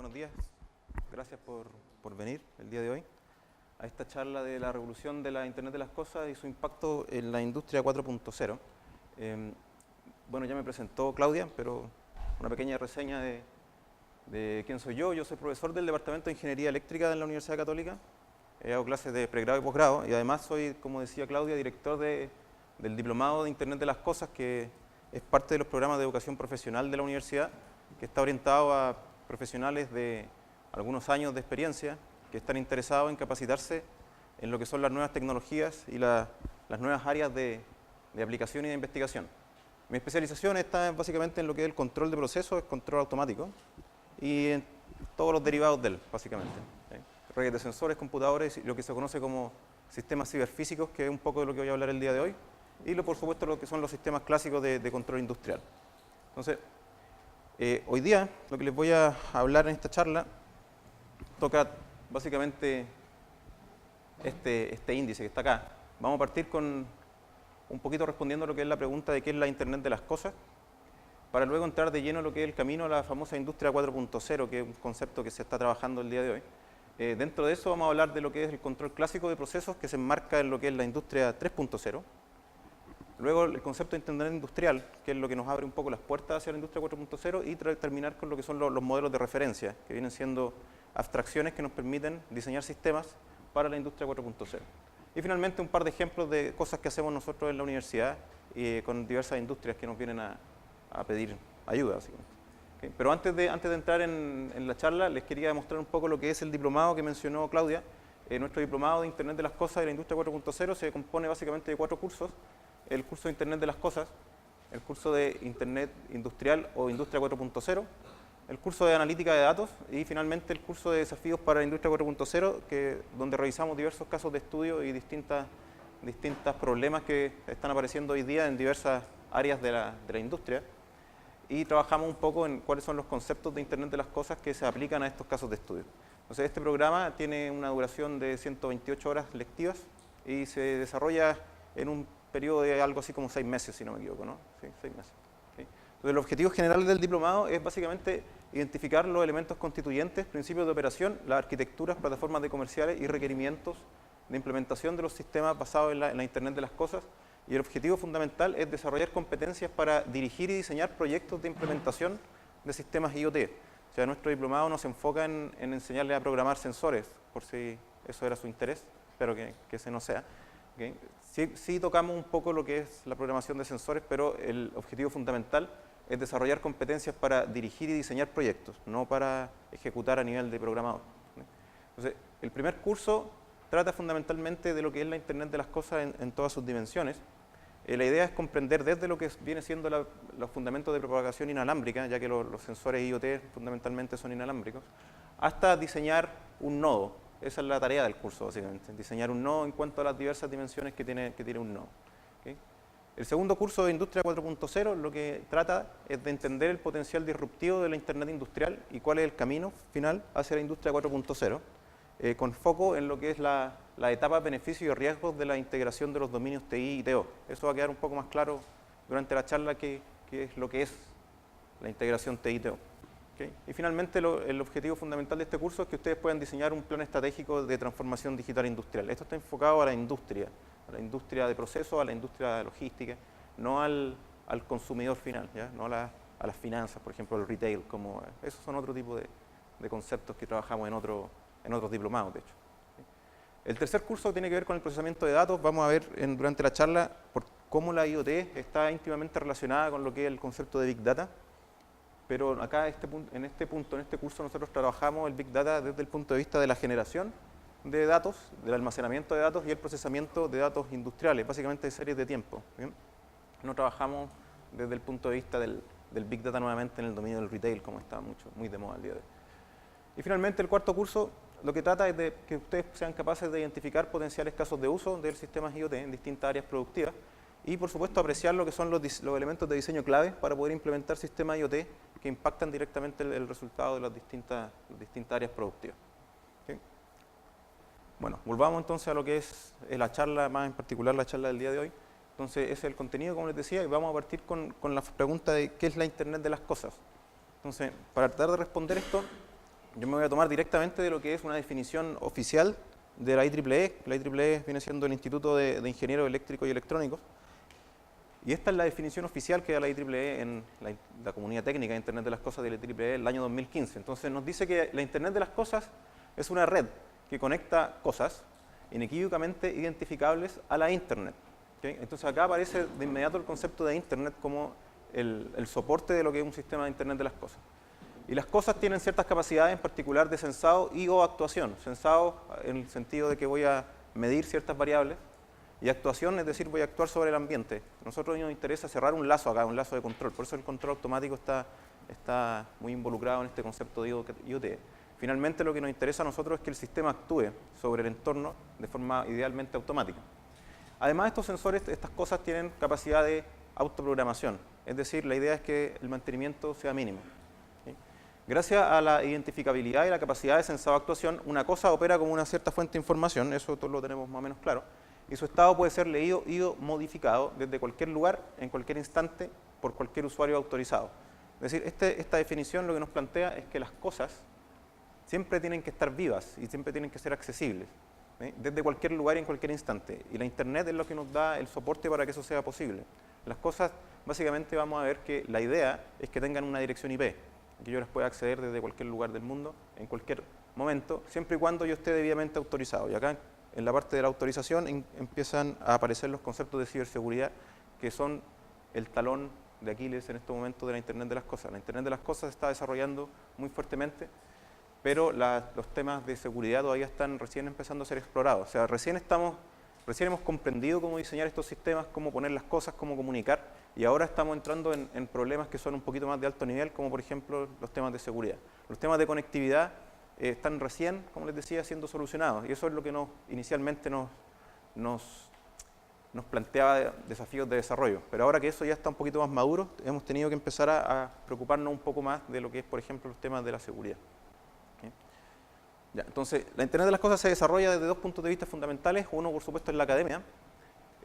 buenos días. Gracias por venir el día de hoy a esta charla de la revolución de la Internet de las Cosas y su impacto en la industria 4.0. Bueno, ya me presentó Claudia, pero una pequeña reseña de quién soy yo. Yo soy profesor del Departamento de Ingeniería Eléctrica de la Universidad Católica. He dado clases de pregrado y posgrado y además soy, como decía Claudia, director del Diplomado de Internet de las Cosas, que es parte de los programas de educación profesional de la universidad, que está orientado a profesionales de algunos años de experiencia que están interesados en capacitarse en lo que son las nuevas tecnologías y las nuevas áreas de aplicación y de investigación. Mi especialización está básicamente en lo que es el control de procesos, el control automático y en todos los derivados de él, básicamente. Redes de sensores, computadores y lo que se conoce como sistemas ciberfísicos, que es un poco de lo que voy a hablar el día de hoy, y por supuesto lo que son los sistemas clásicos de control industrial. Entonces, hoy día lo que les voy a hablar en esta charla toca básicamente este índice que está acá. Vamos a partir con un poquito respondiendo a lo que es la pregunta de qué es la Internet de las Cosas, para luego entrar de lleno a lo que es el camino a la famosa industria 4.0, que es un concepto que se está trabajando el día de hoy. Dentro de eso vamos a hablar de lo que es el control clásico de procesos, que se enmarca en lo que es la industria 3.0. Luego el concepto de Internet industrial, que es lo que nos abre un poco las puertas hacia la industria 4.0, y terminar con lo que son los modelos de referencia, que vienen siendo abstracciones que nos permiten diseñar sistemas para la industria 4.0. Y finalmente un par de ejemplos de cosas que hacemos nosotros en la universidad con diversas industrias que nos vienen a pedir ayuda, básicamente. ¿Okay? Pero antes de entrar en la charla, les quería mostrar un poco lo que es el diplomado que mencionó Claudia. Nuestro diplomado de Internet de las Cosas y la industria 4.0 se compone básicamente de 4 cursos. El curso de Internet de las Cosas, el curso de Internet Industrial o Industria 4.0, el curso de Analítica de Datos y finalmente el curso de Desafíos para la Industria 4.0, donde revisamos diversos casos de estudio y distintos problemas que están apareciendo hoy día en diversas áreas de la industria, y trabajamos un poco en cuáles son los conceptos de Internet de las Cosas que se aplican a estos casos de estudio. Entonces, este programa tiene una duración de 128 horas lectivas y se desarrolla en un periodo de algo así como 6 meses, si no me equivoco, ¿no? Sí, 6 meses. ¿Sí? Entonces, el objetivo general del diplomado es básicamente identificar los elementos constituyentes, principios de operación, las arquitecturas, plataformas de comerciales y requerimientos de implementación de los sistemas basados en la Internet de las Cosas. Y el objetivo fundamental es desarrollar competencias para dirigir y diseñar proyectos de implementación de sistemas IoT. O sea, nuestro diplomado no se enfoca en enseñarles a programar sensores, por si eso era su interés, espero que ese no sea. ¿Okay? Sí tocamos un poco lo que es la programación de sensores, pero el objetivo fundamental es desarrollar competencias para dirigir y diseñar proyectos, no para ejecutar a nivel de programador. Entonces, el primer curso trata fundamentalmente de lo que es la Internet de las Cosas en todas sus dimensiones. La idea es comprender desde lo que viene siendo los fundamentos de propagación inalámbrica, ya que los sensores IoT fundamentalmente son inalámbricos, hasta diseñar un nodo. Esa es la tarea del curso, básicamente, diseñar un nodo en cuanto a las diversas dimensiones que tiene un nodo. ¿Okay? El segundo curso de Industria 4.0 lo que trata es de entender el potencial disruptivo de la Internet industrial y cuál es el camino final hacia la Industria 4.0, con foco en lo que es la etapa beneficios y riesgos de la integración de los dominios TI y TO. Eso va a quedar un poco más claro durante la charla qué es lo que es la integración TI y TO. ¿Okay? Y finalmente el objetivo fundamental de este curso es que ustedes puedan diseñar un plan estratégico de transformación digital industrial. Esto está enfocado a la industria de procesos, a la industria logística, no al consumidor final, ¿ya? No a las finanzas, por ejemplo, el retail. Esos son otro tipo de conceptos que trabajamos en otros diplomados, de hecho. El tercer curso tiene que ver con el procesamiento de datos. Vamos a ver durante la charla cómo la IoT está íntimamente relacionada con lo que es el concepto de Big Data. Pero acá, en este curso, nosotros trabajamos el Big Data desde el punto de vista de la generación de datos, del almacenamiento de datos y el procesamiento de datos industriales, básicamente de series de tiempo. ¿Bien? No trabajamos desde el punto de vista del Big Data nuevamente en el dominio del retail, como está muy de moda el día de hoy. Y finalmente, el cuarto curso lo que trata es de que ustedes sean capaces de identificar potenciales casos de uso del sistema IoT en distintas áreas productivas y, por supuesto, apreciar lo que son los elementos de diseño clave para poder implementar sistemas IoT que impactan directamente el resultado de las distintas áreas productivas. ¿Okay? Bueno, volvamos entonces a lo que es la charla, más en particular la charla del día de hoy. Entonces, ese es el contenido, como les decía, y vamos a partir con la pregunta de qué es la Internet de las Cosas. Entonces, para tratar de responder esto, Yo me voy a tomar directamente de lo que es una definición oficial de la IEEE. La IEEE viene siendo el Instituto de Ingenieros Eléctricos y Electrónicos. Y esta es la definición oficial que da la IEEE en la comunidad técnica de Internet de las Cosas de la IEEE el año 2015. Entonces nos dice que la Internet de las Cosas es una red que conecta cosas inequívocamente identificables a la Internet. ¿Okay? Entonces acá aparece de inmediato el concepto de Internet como el soporte de lo que es un sistema de Internet de las Cosas. Y las cosas tienen ciertas capacidades, en particular de sensado y o actuación. Sensado en el sentido de que voy a medir ciertas variables, y actuación, es decir, voy a actuar sobre el ambiente. A nosotros nos interesa cerrar un lazo acá, un lazo de control. Por eso el control automático está muy involucrado en este concepto de IoT. Finalmente, lo que nos interesa a nosotros es que el sistema actúe sobre el entorno de forma idealmente automática. Además, estos sensores, estas cosas tienen capacidad de autoprogramación. Es decir, la idea es que el mantenimiento sea mínimo. ¿Sí? Gracias a la identificabilidad y la capacidad de sensado-actuación, una cosa opera como una cierta fuente de información, eso todos lo tenemos más o menos claro, y su estado puede ser leído y modificado desde cualquier lugar, en cualquier instante, por cualquier usuario autorizado. Es decir, esta definición lo que nos plantea es que las cosas siempre tienen que estar vivas y siempre tienen que ser accesibles, ¿sí? Desde cualquier lugar y en cualquier instante. Y la Internet es lo que nos da el soporte para que eso sea posible. Las cosas, básicamente vamos a ver que la idea es que tengan una dirección IP, que yo las pueda acceder desde cualquier lugar del mundo, en cualquier momento, siempre y cuando yo esté debidamente autorizado. Y acá, en la parte de la autorización, empiezan a aparecer los conceptos de ciberseguridad, que son el talón de Aquiles en este momento de la Internet de las Cosas. La Internet de las Cosas se está desarrollando muy fuertemente, pero los temas de seguridad todavía están recién empezando a ser explorados. O sea, recién hemos comprendido cómo diseñar estos sistemas, cómo poner las cosas, cómo comunicar, y ahora estamos entrando en problemas que son un poquito más de alto nivel, como por ejemplo los temas de seguridad. Los temas de conectividad están recién, como les decía, siendo solucionados, y eso es lo que inicialmente nos planteaba desafíos de desarrollo. Pero ahora que eso ya está un poquito más maduro, hemos tenido que empezar a preocuparnos un poco más de lo que es, por ejemplo, los temas de la seguridad. ¿Okay? Ya, entonces, la Internet de las Cosas se desarrolla desde dos puntos de vista fundamentales. Uno, por supuesto, es la academia.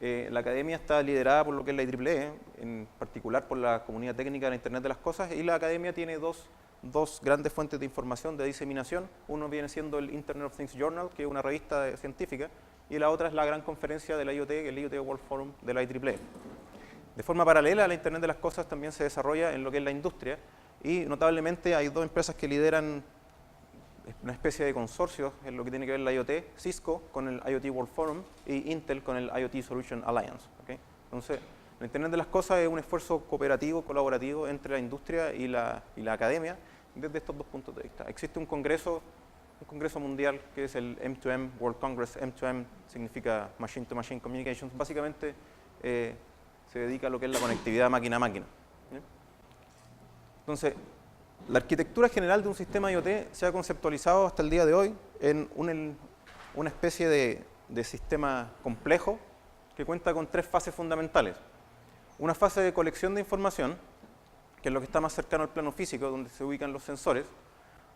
La academia está liderada por lo que es la IEEE, en particular por la comunidad técnica de la Internet de las Cosas, y la academia tiene dos grandes fuentes de información, de diseminación. Uno viene siendo el Internet of Things Journal, que es una revista científica, y la otra es la gran conferencia de la IoT, el IoT World Forum de la IEEE. De forma paralela, la Internet de las Cosas también se desarrolla en lo que es la industria, y notablemente hay dos empresas que lideran una especie de consorcio en lo que tiene que ver la IoT, Cisco con el IoT World Forum y Intel con el IoT Solution Alliance. ¿Okay? Entonces, la Internet de las Cosas es un esfuerzo cooperativo, colaborativo entre la industria y la academia desde estos dos puntos de vista. Existe un congreso mundial que es el M2M World Congress. M2M significa Machine to Machine Communications. Básicamente se dedica a lo que es la conectividad máquina a máquina. ¿Sí? Entonces, la arquitectura general de un sistema IoT se ha conceptualizado hasta el día de hoy en una especie de sistema complejo que cuenta con tres fases fundamentales. Una fase de colección de información, que es lo que está más cercano al plano físico, donde se ubican los sensores.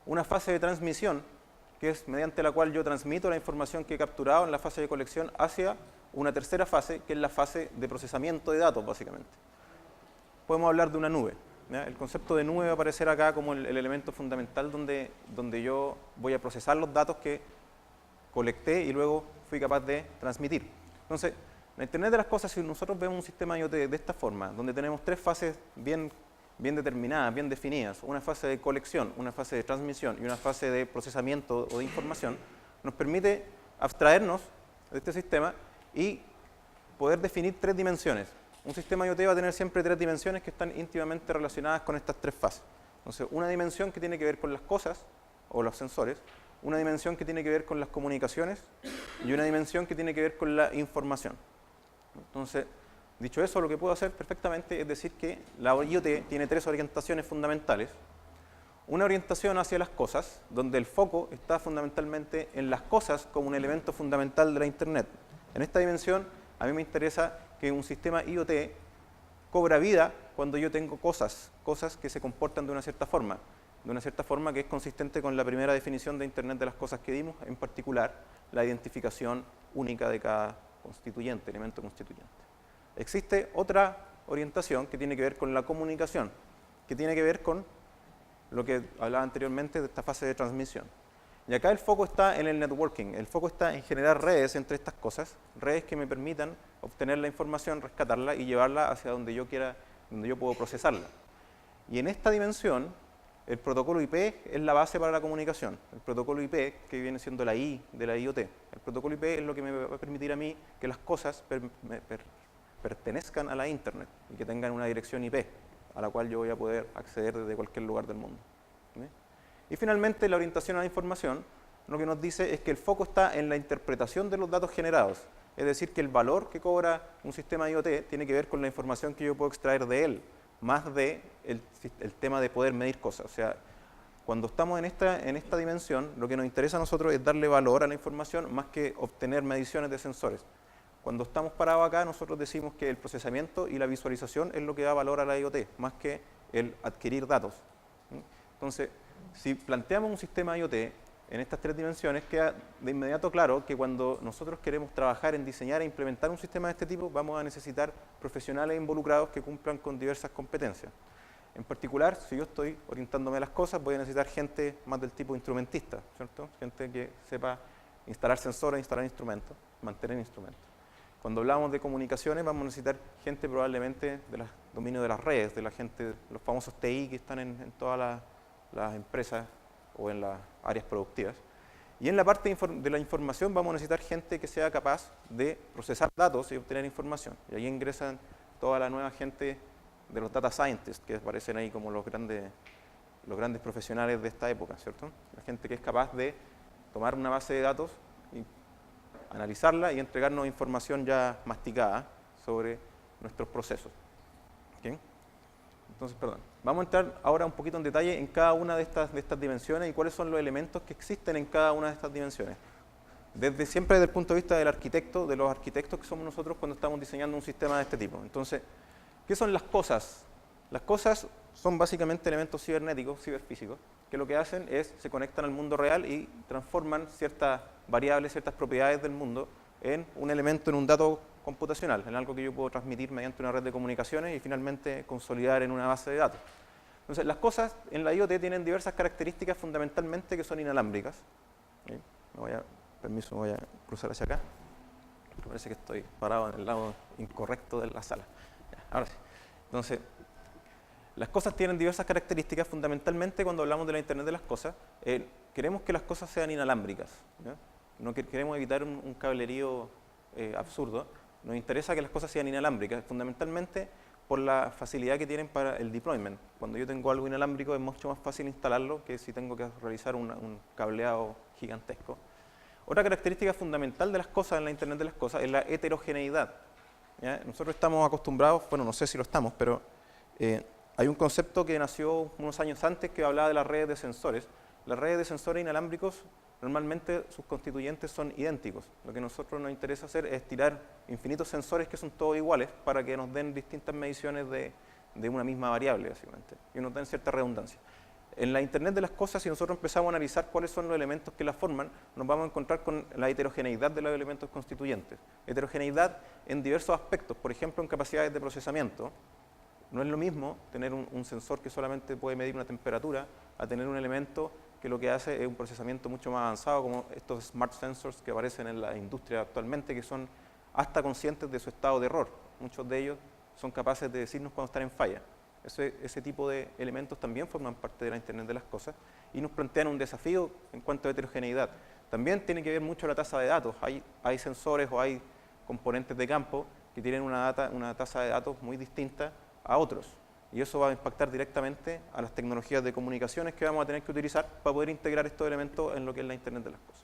Una fase de transmisión, que es mediante la cual yo transmito la información que he capturado en la fase de colección hacia una tercera fase, que es la fase de procesamiento de datos, básicamente. Podemos hablar de una nube. ¿Ya? El concepto de nube va a aparecer acá como el elemento fundamental donde yo voy a procesar los datos que colecté y luego fui capaz de transmitir. Entonces, la Internet de las Cosas, si nosotros vemos un sistema IoT de esta forma, donde tenemos tres fases bien determinadas, bien definidas, una fase de colección, una fase de transmisión y una fase de procesamiento o de información, nos permite abstraernos de este sistema y poder definir tres dimensiones. Un sistema IoT va a tener siempre tres dimensiones que están íntimamente relacionadas con estas tres fases. Entonces, una dimensión que tiene que ver con las cosas o los sensores, una dimensión que tiene que ver con las comunicaciones y una dimensión que tiene que ver con la información. Entonces, dicho eso, lo que puedo hacer perfectamente es decir que la IoT tiene tres orientaciones fundamentales. Una orientación hacia las cosas, donde el foco está fundamentalmente en las cosas como un elemento fundamental de la Internet. En esta dimensión, a mí me interesa que un sistema IoT cobra vida cuando yo tengo cosas que se comportan de una cierta forma que es consistente con la primera definición de Internet de las Cosas que dimos, en particular la identificación única de cada constituyente, elemento constituyente. Existe otra orientación que tiene que ver con la comunicación, que tiene que ver con lo que hablaba anteriormente de esta fase de transmisión. Y acá el foco está en el networking, el foco está en generar redes entre estas cosas, redes que me permitan obtener la información, rescatarla y llevarla hacia donde yo quiera, donde yo puedo procesarla. Y en esta dimensión, el protocolo IP es la base para la comunicación. El protocolo IP, que viene siendo la I de la IoT. El protocolo IP es lo que me va a permitir a mí que las cosas pertenezcan a la Internet y que tengan una dirección IP a la cual yo voy a poder acceder desde cualquier lugar del mundo. ¿Sí? Y finalmente, la orientación a la información, lo que nos dice es que el foco está en la interpretación de los datos generados. Es decir, que el valor que cobra un sistema IoT tiene que ver con la información que yo puedo extraer de él, más de el tema de poder medir cosas. O sea, cuando estamos en esta dimensión, lo que nos interesa a nosotros es darle valor a la información más que obtener mediciones de sensores. Cuando estamos parados acá, nosotros decimos que el procesamiento y la visualización es lo que da valor a la IoT, más que el adquirir datos. Entonces, si planteamos un sistema IoT en estas tres dimensiones, queda de inmediato claro que cuando nosotros queremos trabajar en diseñar e implementar un sistema de este tipo, vamos a necesitar profesionales involucrados que cumplan con diversas competencias. En particular, si yo estoy orientándome a las cosas, voy a necesitar gente más del tipo instrumentista, ¿cierto? Gente que sepa instalar sensores, instalar instrumentos, mantener instrumentos. Cuando hablamos de comunicaciones, vamos a necesitar gente probablemente del dominio de las redes, de la gente, los famosos TI que están en todas las empresas o en las áreas productivas. Y en la parte de la información vamos a necesitar gente que sea capaz de procesar datos y obtener información. Y ahí ingresan toda la nueva gente de los data scientists, que aparecen ahí como los grandes profesionales de esta época, ¿cierto? La gente que es capaz de tomar una base de datos y analizarla y entregarnos información ya masticada sobre nuestros procesos. ¿Okay? Entonces, perdón. Vamos a entrar ahora un poquito en detalle en cada una de estas dimensiones y cuáles son los elementos que existen en cada una de estas dimensiones. Siempre desde el punto de vista del arquitecto, de los arquitectos que somos nosotros cuando estamos diseñando un sistema de este tipo. Entonces, ¿qué son las cosas? Las cosas son básicamente elementos cibernéticos, ciberfísicos, que lo que hacen es se conectan al mundo real y transforman ciertas variables, ciertas propiedades del mundo en un elemento, en un dato computacional, en algo que yo puedo transmitir mediante una red de comunicaciones y finalmente consolidar en una base de datos. Entonces, las cosas en la IoT tienen diversas características fundamentalmente que son inalámbricas. ¿Sí? Permiso, voy a cruzar hacia acá. Me parece que estoy parado en el lado incorrecto de la sala. Ya, ahora sí. Entonces, las cosas tienen diversas características, fundamentalmente cuando hablamos de la Internet de las cosas, queremos que las cosas sean inalámbricas. ¿Ya? No queremos evitar un cablerío absurdo, nos interesa que las cosas sean inalámbricas, fundamentalmente por la facilidad que tienen para el deployment. Cuando yo tengo algo inalámbrico es mucho más fácil instalarlo que si tengo que realizar un cableado gigantesco. Otra característica fundamental de las cosas en la Internet de las cosas es la heterogeneidad. ¿Ya? Nosotros estamos acostumbrados, bueno, no sé si lo estamos, pero hay un concepto que nació unos años antes que hablaba de las redes de sensores. Las redes de sensores inalámbricos, normalmente sus constituyentes son idénticos. Lo que a nosotros nos interesa hacer es tirar infinitos sensores que son todos iguales para que nos den distintas mediciones de una misma variable, básicamente, y nos den cierta redundancia. En la Internet de las cosas, si nosotros empezamos a analizar cuáles son los elementos que la forman, nos vamos a encontrar con la heterogeneidad de los elementos constituyentes. Heterogeneidad en diversos aspectos, por ejemplo, en capacidades de procesamiento. No es lo mismo tener un sensor que solamente puede medir una temperatura a tener un elemento que lo que hace es un procesamiento mucho más avanzado, como estos smart sensors que aparecen en la industria actualmente, que son hasta conscientes de su estado de error. Muchos de ellos son capaces de decirnos cuando están en falla. Ese tipo de elementos también forman parte de la Internet de las cosas y nos plantean un desafío en cuanto a heterogeneidad. También tiene que ver mucho la tasa de datos. Hay sensores o hay componentes de campo que tienen una tasa de datos muy distinta a otros. Y eso va a impactar directamente a las tecnologías de comunicaciones que vamos a tener que utilizar para poder integrar estos elementos en lo que es la Internet de las cosas.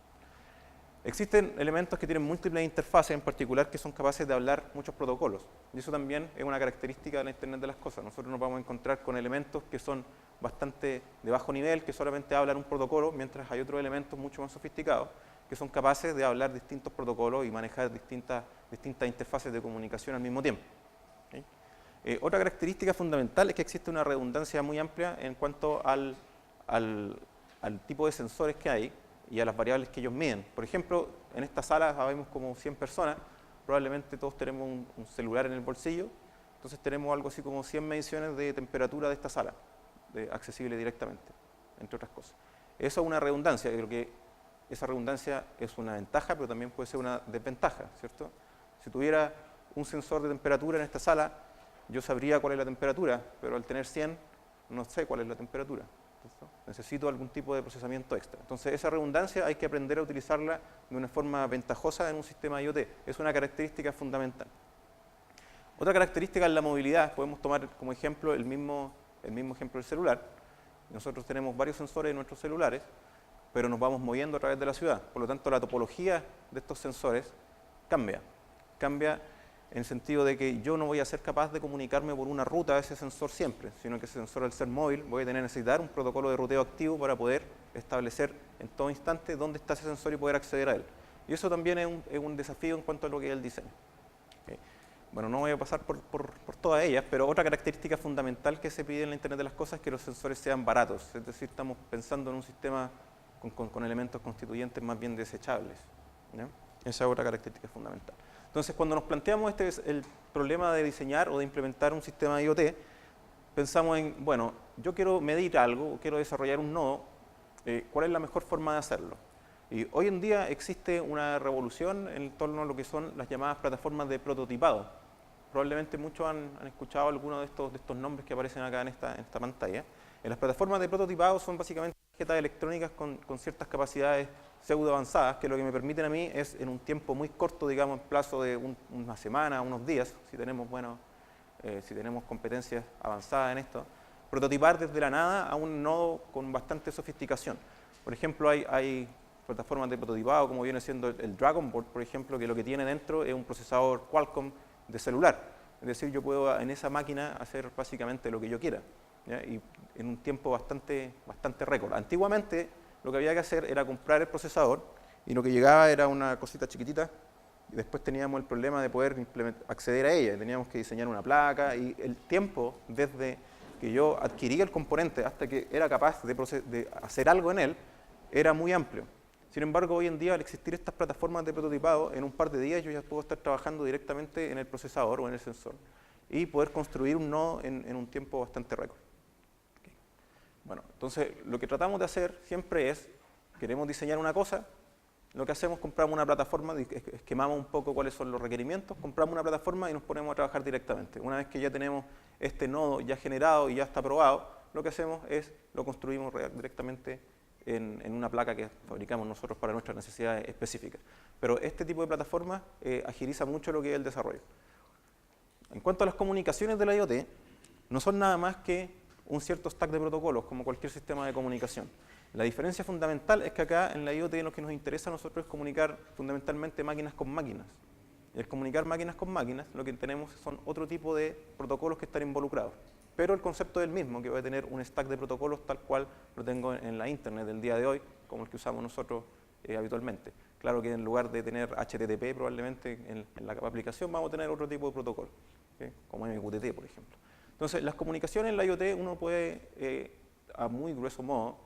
Existen elementos que tienen múltiples interfaces, en particular que son capaces de hablar muchos protocolos. Y eso también es una característica de la Internet de las cosas. Nosotros nos vamos a encontrar con elementos que son bastante de bajo nivel, que solamente hablan un protocolo, mientras hay otros elementos mucho más sofisticados que son capaces de hablar distintos protocolos y manejar distintas interfaces de comunicación al mismo tiempo. ¿Okay? Otra característica fundamental es que existe una redundancia muy amplia en cuanto al tipo de sensores que hay y a las variables que ellos miden. Por ejemplo, en esta sala habemos como 100 personas, probablemente todos tenemos un celular en el bolsillo, entonces tenemos algo así como 100 mediciones de temperatura de esta sala. accesible directamente, entre otras cosas. Eso es una redundancia, creo que esa redundancia es una ventaja, pero también puede ser una desventaja, ¿cierto? Si tuviera un sensor de temperatura en esta sala, yo sabría cuál es la temperatura, pero al tener 100, no sé cuál es la temperatura. ¿Cierto? Necesito algún tipo de procesamiento extra. Entonces, esa redundancia hay que aprender a utilizarla de una forma ventajosa en un sistema IoT. Es una característica fundamental. Otra característica es la movilidad. Podemos tomar como ejemplo el mismo ejemplo del celular. Nosotros tenemos varios sensores en nuestros celulares, pero nos vamos moviendo a través de la ciudad. Por lo tanto, la topología de estos sensores cambia. Cambia en el sentido de que yo no voy a ser capaz de comunicarme por una ruta a ese sensor siempre, sino que ese sensor, al ser móvil, voy a necesitar un protocolo de ruteo activo para poder establecer en todo instante dónde está ese sensor y poder acceder a él. Y eso también es un desafío en cuanto a lo que es el diseño. ¿Okay? Bueno, no voy a pasar por todas ellas, pero otra característica fundamental que se pide en la Internet de las Cosas es que los sensores sean baratos. Es decir, estamos pensando en un sistema con elementos constituyentes más bien desechables, ¿no? Esa es otra característica fundamental. Entonces, cuando nos planteamos este es el problema de diseñar o de implementar un sistema IoT, pensamos en, bueno, yo quiero medir algo, quiero desarrollar un nodo, ¿cuál es la mejor forma de hacerlo? Y hoy en día existe una revolución en torno a lo que son las llamadas plataformas de prototipado. Probablemente muchos han escuchado algunos de estos nombres que aparecen acá en esta pantalla. Las plataformas de prototipado son básicamente tarjetas electrónicas con ciertas capacidades pseudo avanzadas, que lo que me permiten a mí es en un tiempo muy corto, digamos, en plazo de una semana, unos días, si tenemos competencias avanzadas en esto, prototipar desde la nada a un nodo con bastante sofisticación. Por ejemplo, hay plataformas de prototipado como viene siendo el Dragon Board, por ejemplo, que lo que tiene dentro es un procesador Qualcomm de celular. Es decir, yo puedo en esa máquina hacer básicamente lo que yo quiera, ¿ya? Y en un tiempo bastante récord. Antiguamente lo que había que hacer era comprar el procesador y lo que llegaba era una cosita chiquitita y después teníamos el problema de poder acceder a ella. Teníamos que diseñar una placa y el tiempo desde que yo adquiría el componente hasta que era capaz de hacer algo en él era muy amplio. Sin embargo, hoy en día, al existir estas plataformas de prototipado, en un par de días yo ya puedo estar trabajando directamente en el procesador o en el sensor y poder construir un nodo en un tiempo bastante récord. Okay. Bueno, entonces lo que tratamos de hacer siempre es, queremos diseñar una cosa, lo que hacemos es compramos una plataforma, esquemamos un poco cuáles son los requerimientos, compramos una plataforma y nos ponemos a trabajar directamente. Una vez que ya tenemos este nodo ya generado y ya está probado, lo que hacemos es lo construimos directamente en una placa que fabricamos nosotros para nuestras necesidades específicas. Pero este tipo de plataforma agiliza mucho lo que es el desarrollo. En cuanto a las comunicaciones de la IoT, no son nada más que un cierto stack de protocolos, como cualquier sistema de comunicación. La diferencia fundamental es que acá en la IoT lo que nos interesa a nosotros es comunicar fundamentalmente máquinas con máquinas. Y al comunicar máquinas con máquinas, lo que tenemos son otro tipo de protocolos que están involucrados. Pero el concepto es el mismo, que voy a tener un stack de protocolos tal cual lo tengo en la Internet del día de hoy, como el que usamos nosotros habitualmente. Claro que en lugar de tener HTTP probablemente en la aplicación vamos a tener otro tipo de protocolo, ¿okay? Como MQTT, por ejemplo. Entonces, las comunicaciones en la IoT uno puede, a muy grueso modo,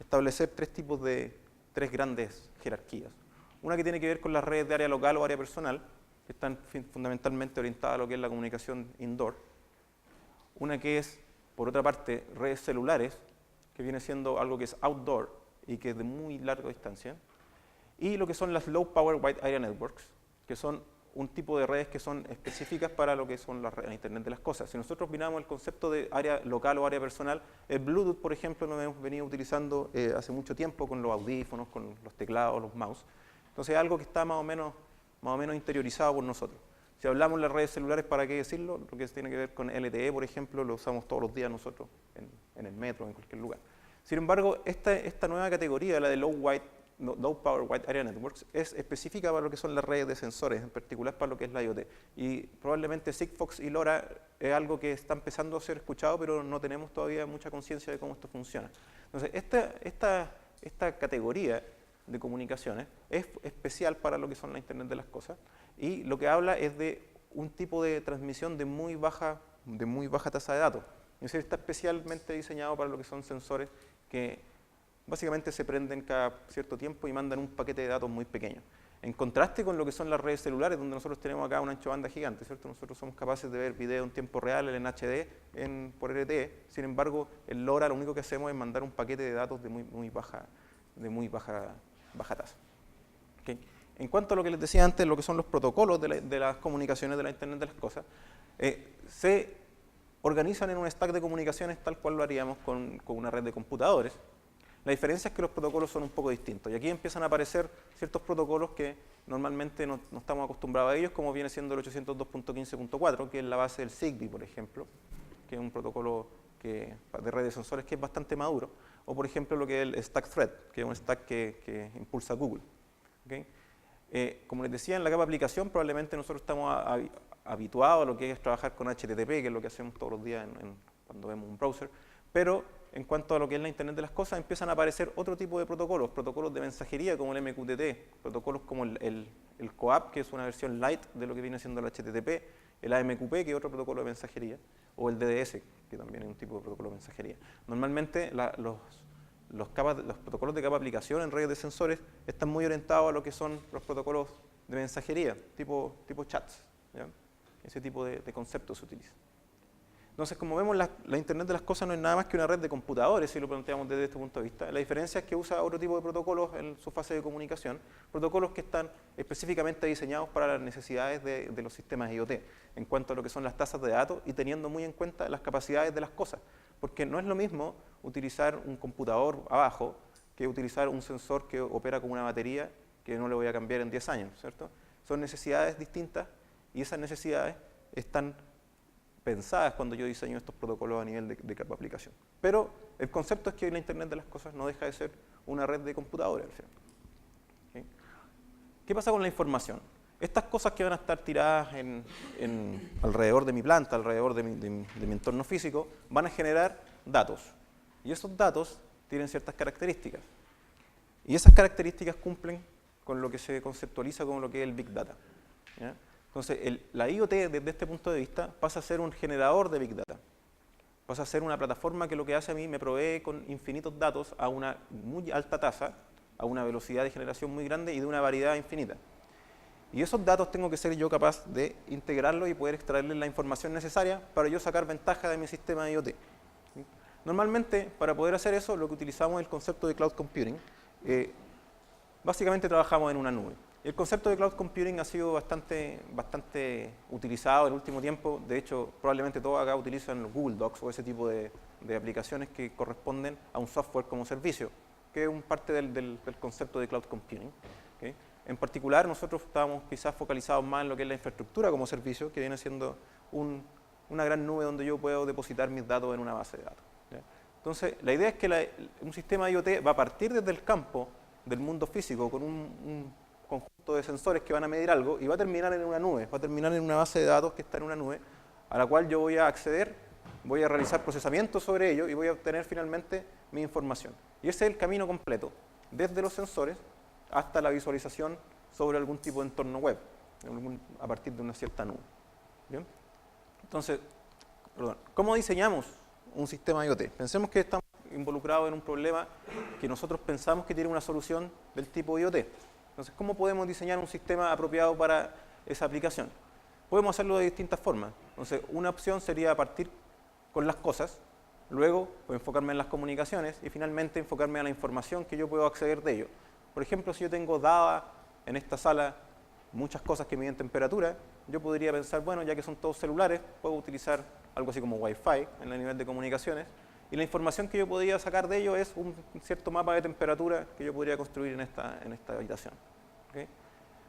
establecer tres grandes jerarquías. Una que tiene que ver con las redes de área local o área personal, que están fundamentalmente orientadas a lo que es la comunicación indoor. Una que es, por otra parte, redes celulares, que viene siendo algo que es outdoor y que es de muy larga distancia. Y lo que son las Low Power Wide Area Networks, que son un tipo de redes que son específicas para lo que son la Internet de las Cosas. Si nosotros miramos el concepto de área local o área personal, el Bluetooth, por ejemplo, lo hemos venido utilizando hace mucho tiempo con los audífonos, con los teclados, los mouse. Entonces es algo que está más o menos interiorizado por nosotros. Si hablamos de las redes celulares, ¿para qué decirlo? Lo que tiene que ver con LTE, por ejemplo, lo usamos todos los días nosotros en el metro, en cualquier lugar. Sin embargo, esta nueva categoría, la de Low Power Wide Area Networks, es específica para lo que son las redes de sensores, en particular para lo que es la IoT. Y probablemente Sigfox y LoRa es algo que está empezando a ser escuchado, pero no tenemos todavía mucha conciencia de cómo esto funciona. Entonces, esta categoría de comunicaciones es especial para lo que son la Internet de las Cosas y lo que habla es de un tipo de transmisión de muy baja tasa de datos. Es decir, está especialmente diseñado para lo que son sensores que básicamente se prenden cada cierto tiempo y mandan un paquete de datos muy pequeño. En contraste con lo que son las redes celulares, donde nosotros tenemos acá un ancho de banda gigante, ¿cierto? Nosotros somos capaces de ver video en tiempo real, en HD, por LTE. Sin embargo, en LoRa lo único que hacemos es mandar un paquete de datos de muy baja tasa. ¿Okay? En cuanto a lo que les decía antes, lo que son los protocolos de las comunicaciones de la Internet de las cosas, se organizan en un stack de comunicaciones tal cual lo haríamos con una red de computadores. La diferencia es que los protocolos son un poco distintos y aquí empiezan a aparecer ciertos protocolos que normalmente no estamos acostumbrados a ellos, como viene siendo el 802.15.4, que es la base del Zigbee, por ejemplo, que es un protocolo de red de sensores que es bastante maduro, o por ejemplo lo que es el Stack Thread, que es un stack que impulsa Google. ¿Okay? Como les decía, en la capa aplicación probablemente nosotros estamos habituados a lo que es trabajar con HTTP, que es lo que hacemos todos los días cuando vemos un browser, pero en cuanto a lo que es la Internet de las cosas, empiezan a aparecer otro tipo de protocolos de mensajería como el MQTT, protocolos como el CoAP, que es una versión light de lo que viene siendo el HTTP, el AMQP, que es otro protocolo de mensajería, o el DDS, que también es un tipo de protocolo de mensajería. Normalmente los protocolos de capa aplicación en redes de sensores están muy orientados a lo que son los protocolos de mensajería, tipo chats, ¿ya? Ese tipo de conceptos se utiliza. Entonces, como vemos, la Internet de las cosas no es nada más que una red de computadores, si lo planteamos desde este punto de vista. La diferencia es que usa otro tipo de protocolos en su fase de comunicación, protocolos que están específicamente diseñados para las necesidades de los sistemas IoT, en cuanto a lo que son las tasas de datos y teniendo muy en cuenta las capacidades de las cosas. Porque no es lo mismo utilizar un computador abajo que utilizar un sensor que opera con una batería que no le voy a cambiar en 10 años, ¿cierto? Son necesidades distintas y esas necesidades están pensadas cuando yo diseño estos protocolos a nivel de capa aplicación. Pero el concepto es que la Internet de las cosas no deja de ser una red de computadores al final. ¿Okay? ¿Qué pasa con la información? Estas cosas que van a estar tiradas alrededor de mi planta, alrededor de mi entorno físico, van a generar datos. Y esos datos tienen ciertas características. Y esas características cumplen con lo que se conceptualiza como lo que es el Big Data. ¿Ya? Entonces, la IoT, desde este punto de vista, pasa a ser un generador de Big Data. Pasa a ser una plataforma que lo que hace a mí me provee con infinitos datos a una muy alta tasa, a una velocidad de generación muy grande y de una variedad infinita. Y esos datos tengo que ser yo capaz de integrarlos y poder extraerles la información necesaria para yo sacar ventaja de mi sistema IoT. Normalmente, para poder hacer eso, lo que utilizamos es el concepto de Cloud Computing. Básicamente trabajamos en una nube. El concepto de Cloud Computing ha sido bastante utilizado en el último tiempo. De hecho, probablemente todos acá utilizan los Google Docs o ese tipo de aplicaciones que corresponden a un software como servicio, que es parte del concepto de Cloud Computing. ¿Okay? En particular, nosotros estábamos quizás focalizados más en lo que es la infraestructura como servicio, que viene siendo una gran nube donde yo puedo depositar mis datos en una base de datos. ¿Ya? Entonces, la idea es que un sistema IoT va a partir desde el campo del mundo físico con un conjunto de sensores que van a medir algo y va a terminar en una nube, va a terminar en una base de datos que está en una nube a la cual yo voy a acceder, voy a realizar procesamiento sobre ello y voy a obtener finalmente mi información. Y ese es el camino completo, desde los sensores hasta la visualización sobre algún tipo de entorno web, a partir de una cierta nube. ¿Bien? Entonces, ¿cómo diseñamos un sistema IoT? Pensemos que estamos involucrados en un problema que nosotros pensamos que tiene una solución del tipo IoT. Entonces, ¿cómo podemos diseñar un sistema apropiado para esa aplicación? Podemos hacerlo de distintas formas. Entonces, una opción sería partir con las cosas, luego enfocarme en las comunicaciones y finalmente enfocarme a la información que yo puedo acceder de ello. Por ejemplo, si yo tengo dada en esta sala muchas cosas que miden temperatura, yo podría pensar, bueno, ya que son todos celulares, puedo utilizar algo así como Wi-Fi en el nivel de comunicaciones y la información que yo podría sacar de ello es un cierto mapa de temperatura que yo podría construir en esta habitación. ¿Okay?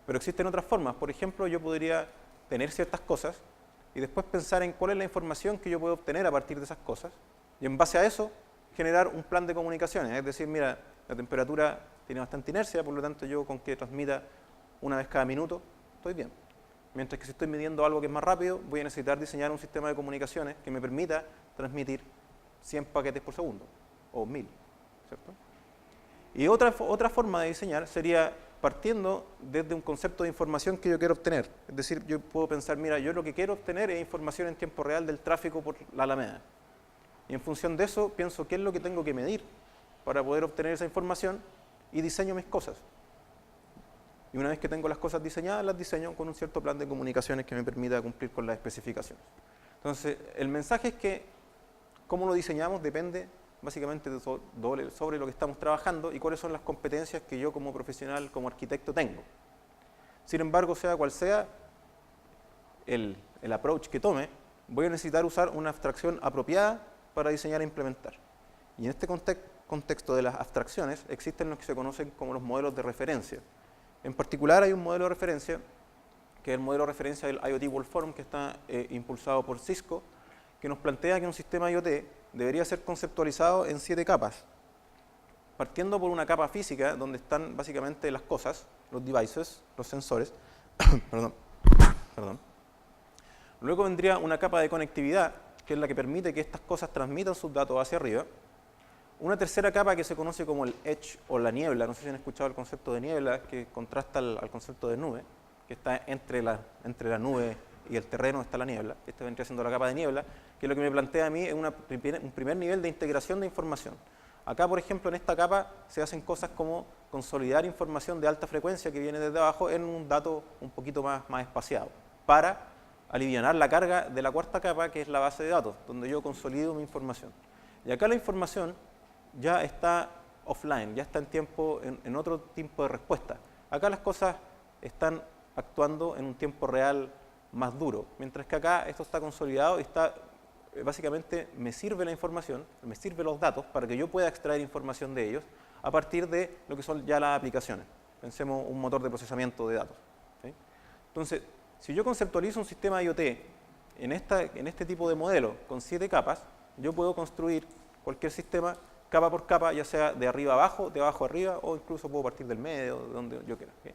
Pero existen otras formas. Por ejemplo, yo podría tener ciertas cosas y después pensar en cuál es la información que yo puedo obtener a partir de esas cosas y en base a eso generar un plan de comunicaciones. Es decir, mira, la temperatura tiene bastante inercia, por lo tanto yo con que transmita una vez cada minuto estoy bien. Mientras que si estoy midiendo algo que es más rápido, voy a necesitar diseñar un sistema de comunicaciones que me permita transmitir 100 paquetes por segundo, o 1000, ¿cierto? Y otra forma de diseñar sería partiendo desde un concepto de información que yo quiero obtener. Es decir, yo puedo pensar, mira, yo lo que quiero obtener es información en tiempo real del tráfico por la Alameda. Y en función de eso, pienso qué es lo que tengo que medir para poder obtener esa información y diseño mis cosas. y una vez que tengo las cosas diseñadas, las diseño con un cierto plan de comunicaciones que me permita cumplir con las especificaciones. Entonces, el mensaje es que cómo lo diseñamos depende básicamente sobre lo que estamos trabajando y cuáles son las competencias que yo como profesional, como arquitecto tengo. Sin embargo, sea cual sea el approach que tome, voy a necesitar usar una abstracción apropiada para diseñar e implementar. Y en este contexto de las abstracciones existen los que se conocen como los modelos de referencia. En particular hay un modelo de referencia, que es el modelo de referencia del IoT World Forum, que está impulsado por Cisco, que nos plantea que un sistema IoT debería ser conceptualizado en 7 capas, partiendo por una capa física donde están básicamente las cosas, los devices, los sensores, perdón. Luego vendría una capa de conectividad, que es la que permite que estas cosas transmitan sus datos hacia arriba. Una tercera capa que se conoce como el edge o la niebla, no sé si han escuchado el concepto de niebla, que contrasta al concepto de nube, que está entre la nube y el terreno está la niebla. Esta vendría siendo la capa de niebla, que lo que me plantea a mí es un primer nivel de integración de información. Acá, por ejemplo, en esta capa se hacen cosas como consolidar información de alta frecuencia que viene desde abajo en un dato un poquito más espaciado, para alivianar la carga de la cuarta capa, que es la base de datos, donde yo consolido mi información. Y acá la información ya está offline, ya está en otro tiempo de respuesta. Acá las cosas están actuando en un tiempo real más duro, mientras que acá esto está consolidado y está, básicamente me sirve la información, me sirve los datos para que yo pueda extraer información de ellos a partir de lo que son ya las aplicaciones. Pensemos un motor de procesamiento de datos. ¿Sí? Entonces, si yo conceptualizo un sistema IoT en este tipo de modelo con 7 capas, yo puedo construir cualquier sistema capa por capa, ya sea de arriba a abajo, de abajo a arriba, o incluso puedo partir del medio, de donde yo quiera. ¿Sí?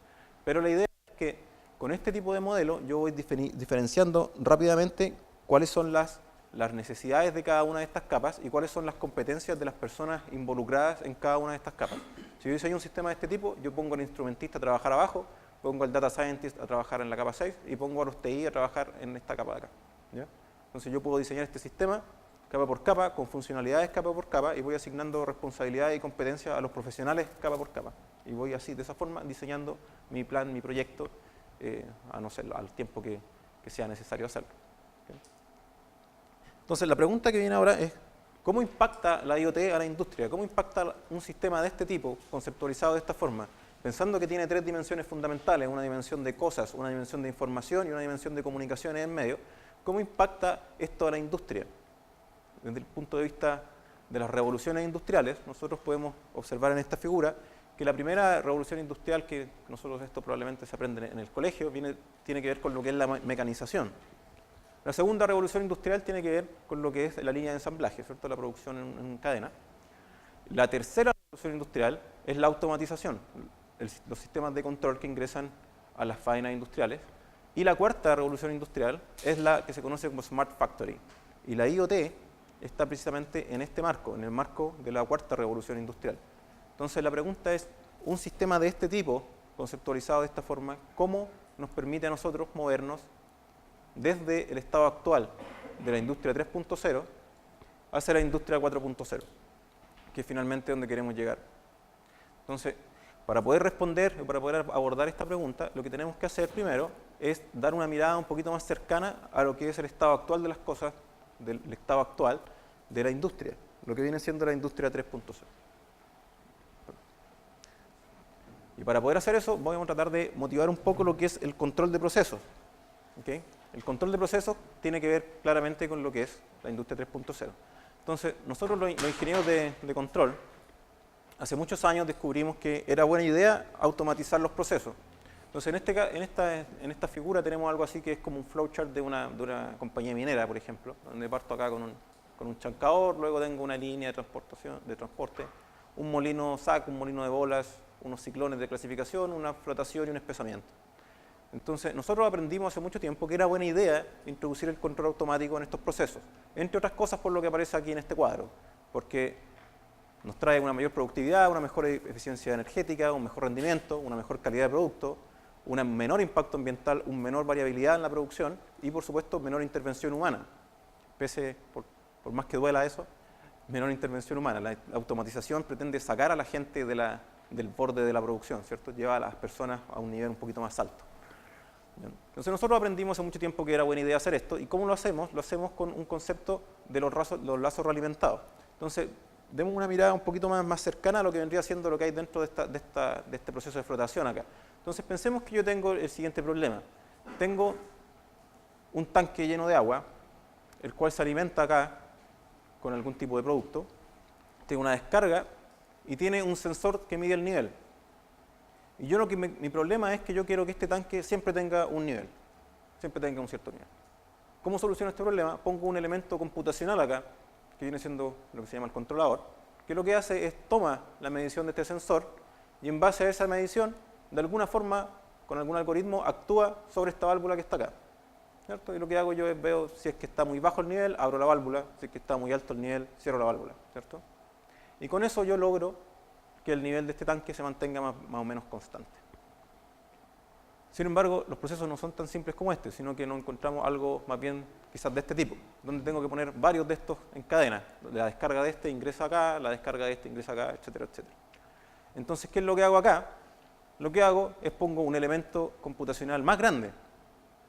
Pero la idea es que con este tipo de modelo yo voy diferenciando rápidamente cuáles son las necesidades de cada una de estas capas y cuáles son las competencias de las personas involucradas en cada una de estas capas. Si yo diseño un sistema de este tipo, yo pongo al instrumentista a trabajar abajo, pongo al data scientist a trabajar en la capa 6 y pongo a los TI a trabajar en esta capa de acá. ¿Ya? Entonces yo puedo diseñar este sistema capa por capa, con funcionalidades capa por capa, y voy asignando responsabilidades y competencias a los profesionales capa por capa. Y voy así, de esa forma, diseñando mi plan, mi proyecto, al tiempo que sea necesario hacerlo. ¿Okay? Entonces la pregunta que viene ahora es, ¿cómo impacta la IoT a la industria? ¿Cómo impacta un sistema de este tipo, conceptualizado de esta forma? Pensando que tiene 3 dimensiones fundamentales, una dimensión de cosas, una dimensión de información y una dimensión de comunicaciones en medio, ¿cómo impacta esto a la industria? Desde el punto de vista de las revoluciones industriales, nosotros podemos observar en esta figura que la primera revolución industrial, que nosotros esto probablemente se aprende en el colegio, tiene que ver con lo que es la mecanización. La segunda revolución industrial tiene que ver con lo que es la línea de ensamblaje, ¿cierto? La producción en cadena. La tercera revolución industrial es la automatización, los sistemas de control que ingresan a las faenas industriales. Y la cuarta revolución industrial es la que se conoce como Smart Factory. Y la IoT está precisamente en este marco, en el marco de la cuarta revolución industrial. Entonces la pregunta es, un sistema de este tipo, conceptualizado de esta forma, ¿cómo nos permite a nosotros movernos desde el estado actual de la industria 3.0 hacia la industria 4.0, que es finalmente donde queremos llegar? Entonces, para poder responder, para poder abordar esta pregunta, lo que tenemos que hacer primero es dar una mirada un poquito más cercana a lo que es el estado actual de las cosas, del estado actual de la industria, lo que viene siendo la industria 3.0. Y para poder hacer eso, vamos a tratar de motivar un poco lo que es el control de procesos. ¿Okay? El control de procesos tiene que ver claramente con lo que es la industria 3.0. Entonces, nosotros los ingenieros de control, hace muchos años descubrimos que era buena idea automatizar los procesos. Entonces, en esta figura tenemos algo así que es como un flowchart de una compañía minera, por ejemplo, donde parto acá con un chancador, luego tengo una línea de transporte, un molino SAC, un molino de bolas, unos ciclones de clasificación, una flotación y un espesamiento. Entonces, nosotros aprendimos hace mucho tiempo que era buena idea introducir el control automático en estos procesos, entre otras cosas por lo que aparece aquí en este cuadro, porque nos trae una mayor productividad, una mejor eficiencia energética, un mejor rendimiento, una mejor calidad de producto, un menor impacto ambiental, una menor variabilidad en la producción y, por supuesto, menor intervención humana. Pese, por más que duela eso, menor intervención humana. La automatización pretende sacar a la gente de del borde de la producción, ¿cierto? Lleva a las personas a un nivel un poquito más alto. ¿Bien? Entonces nosotros aprendimos hace mucho tiempo que era buena idea hacer esto. ¿Y cómo lo hacemos? Lo hacemos con un concepto de los lazos realimentados. Entonces, demos una mirada un poquito más cercana a lo que vendría siendo lo que hay dentro de este proceso de flotación acá. Entonces, pensemos que yo tengo el siguiente problema. Tengo un tanque lleno de agua, el cual se alimenta acá con algún tipo de producto. Tengo una descarga y tiene un sensor que mide el nivel. Y yo mi problema es que yo quiero que este tanque siempre tenga un nivel, siempre tenga un cierto nivel. ¿Cómo soluciono este problema? Pongo un elemento computacional acá, que viene siendo lo que se llama el controlador, que lo que hace es toma la medición de este sensor y en base a esa medición, de alguna forma, con algún algoritmo, actúa sobre esta válvula que está acá. ¿Cierto? Y lo que hago yo es veo si es que está muy bajo el nivel, abro la válvula, si es que está muy alto el nivel, cierro la válvula. ¿Cierto? Y con eso yo logro que el nivel de este tanque se mantenga más o menos constante. Sin embargo, los procesos no son tan simples como este, sino que nos encontramos algo más bien quizás de este tipo, donde tengo que poner varios de estos en cadena. La descarga de este ingresa acá, la descarga de este ingresa acá, etcétera, etcétera. Entonces, ¿qué es lo que hago acá? Lo que hago es pongo un elemento computacional más grande,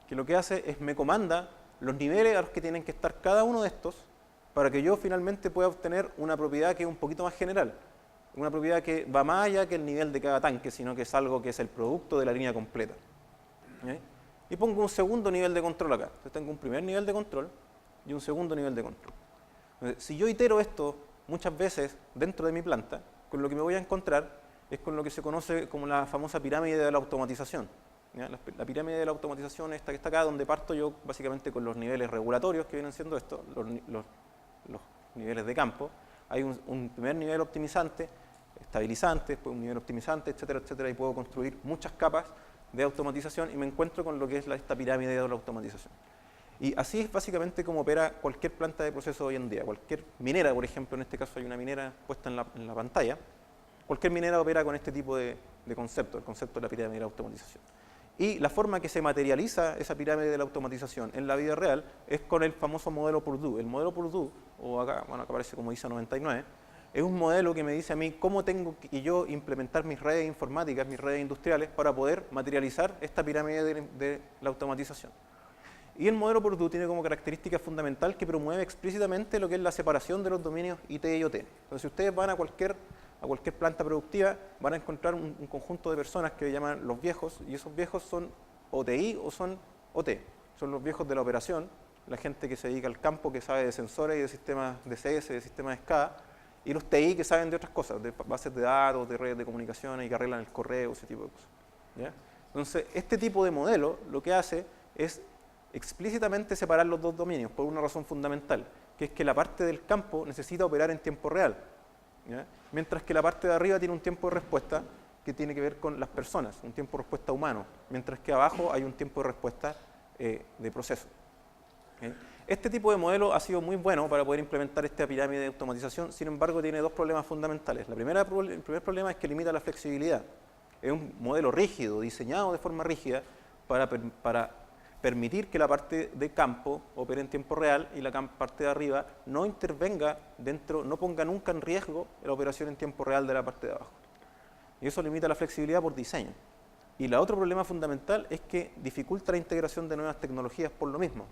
que lo que hace es me comanda los niveles a los que tienen que estar cada uno de estos para que yo finalmente pueda obtener una propiedad que es un poquito más general. Una propiedad que va más allá que el nivel de cada tanque, sino que es algo que es el producto de la línea completa. ¿Sí? Y pongo un segundo nivel de control acá. Entonces tengo un primer nivel de control y un segundo nivel de control. Entonces, si yo itero esto muchas veces dentro de mi planta, con lo que me voy a encontrar es con lo que se conoce como la famosa pirámide de la automatización. ¿Ya? La pirámide de la automatización es esta que está acá, donde parto yo básicamente con los niveles regulatorios que vienen siendo estos, los niveles de campo. Hay un primer nivel optimizante, estabilizante, después un nivel optimizante, etcétera, etcétera, y puedo construir muchas capas de automatización y me encuentro con lo que es esta pirámide de la automatización. Y así es básicamente como opera cualquier planta de proceso hoy en día. Cualquier minera, por ejemplo, en este caso hay una minera puesta en la pantalla, cualquier minera opera con este tipo de concepto, el concepto de la pirámide de la automatización. Y la forma que se materializa esa pirámide de la automatización en la vida real es con el famoso modelo Purdue. El modelo Purdue, o acá, bueno, acá aparece como ISA 99, es un modelo que me dice a mí cómo tengo que yo implementar mis redes informáticas, mis redes industriales, para poder materializar esta pirámide de la automatización. Y el modelo Purdue tiene como característica fundamental que promueve explícitamente lo que es la separación de los dominios IT y OT. Entonces, si ustedes van a cualquier planta productiva, van a encontrar un conjunto de personas que llaman los viejos, y esos viejos son OTI o son OT. Son los viejos de la operación, la gente que se dedica al campo, que sabe de sensores y de sistemas de CS, de sistemas de SCADA, y los TI que saben de otras cosas, de bases de datos, de redes de comunicaciones y que arreglan el correo, ese tipo de cosas. ¿Ya? Entonces, este tipo de modelo lo que hace es explícitamente separar los dos dominios por una razón fundamental, que es que la parte del campo necesita operar en tiempo real, ¿ya? Mientras que la parte de arriba tiene un tiempo de respuesta que tiene que ver con las personas, un tiempo de respuesta humano, mientras que abajo hay un tiempo de respuesta de proceso. Este tipo de modelo ha sido muy bueno para poder implementar esta pirámide de automatización, sin embargo tiene dos problemas fundamentales. El primer problema es que limita la flexibilidad. Es un modelo rígido, diseñado de forma rígida para permitir que la parte de campo opere en tiempo real y la parte de arriba no intervenga dentro, no ponga nunca en riesgo la operación en tiempo real de la parte de abajo. Y eso limita la flexibilidad por diseño. Y el otro problema fundamental es que dificulta la integración de nuevas tecnologías por lo mismo.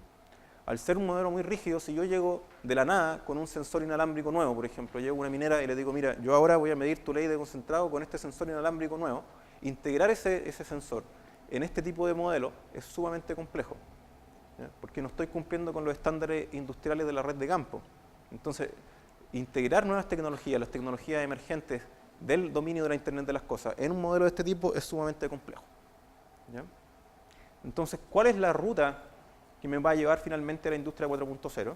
Al ser un modelo muy rígido, si yo llego de la nada con un sensor inalámbrico nuevo, por ejemplo, llego a una minera y le digo, mira, yo ahora voy a medir tu ley de concentrado con este sensor inalámbrico nuevo, integrar ese sensor en este tipo de modelo es sumamente complejo, ¿ya? Porque no estoy cumpliendo con los estándares industriales de la red de campo. Entonces, integrar nuevas tecnologías, las tecnologías emergentes del dominio de la Internet de las cosas en un modelo de este tipo es sumamente complejo, ¿ya? Entonces, ¿cuál es la ruta que me va a llevar finalmente a la industria 4.0?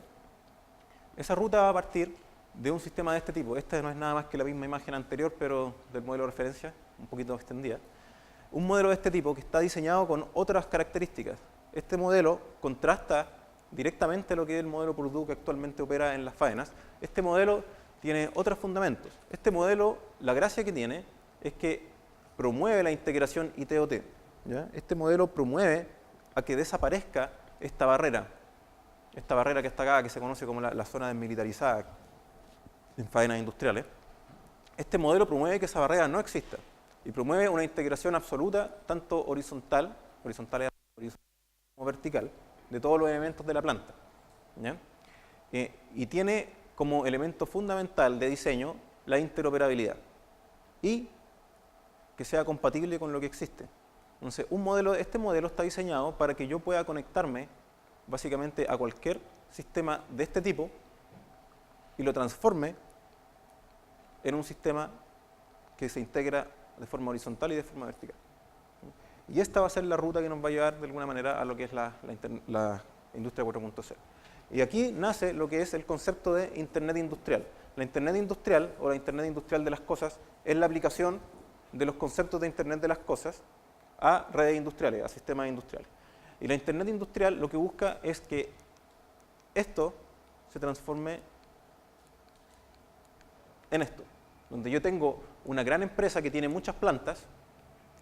Esa ruta va a partir de un sistema de este tipo. Esta no es nada más que la misma imagen anterior, pero del modelo de referencia, un poquito extendida. Un modelo de este tipo que está diseñado con otras características. Este modelo contrasta directamente lo que es el modelo Purdue que actualmente opera en las faenas. Este modelo tiene otros fundamentos. Este modelo, la gracia que tiene es que promueve la integración IT-OT, ¿ya? Este modelo promueve a que desaparezca esta barrera que está acá, que se conoce como la zona desmilitarizada en faenas industriales. este modelo promueve que esa barrera no exista y promueve una integración absoluta, tanto horizontal como vertical, de todos los elementos de la planta, ¿ya? Y tiene como elemento fundamental de diseño la interoperabilidad y que sea compatible con lo que existe. Entonces, este modelo está diseñado para que yo pueda conectarme básicamente a cualquier sistema de este tipo y lo transforme en un sistema que se integra de forma horizontal y de forma vertical. Y esta va a ser la ruta que nos va a llevar de alguna manera a lo que es la industria 4.0. Y aquí nace lo que es el concepto de Internet industrial. La Internet industrial o la Internet industrial de las cosas es la aplicación de los conceptos de Internet de las cosas a redes industriales, a sistemas industriales. Y la Internet industrial lo que busca es que esto se transforme en esto, donde yo tengo una gran empresa que tiene muchas plantas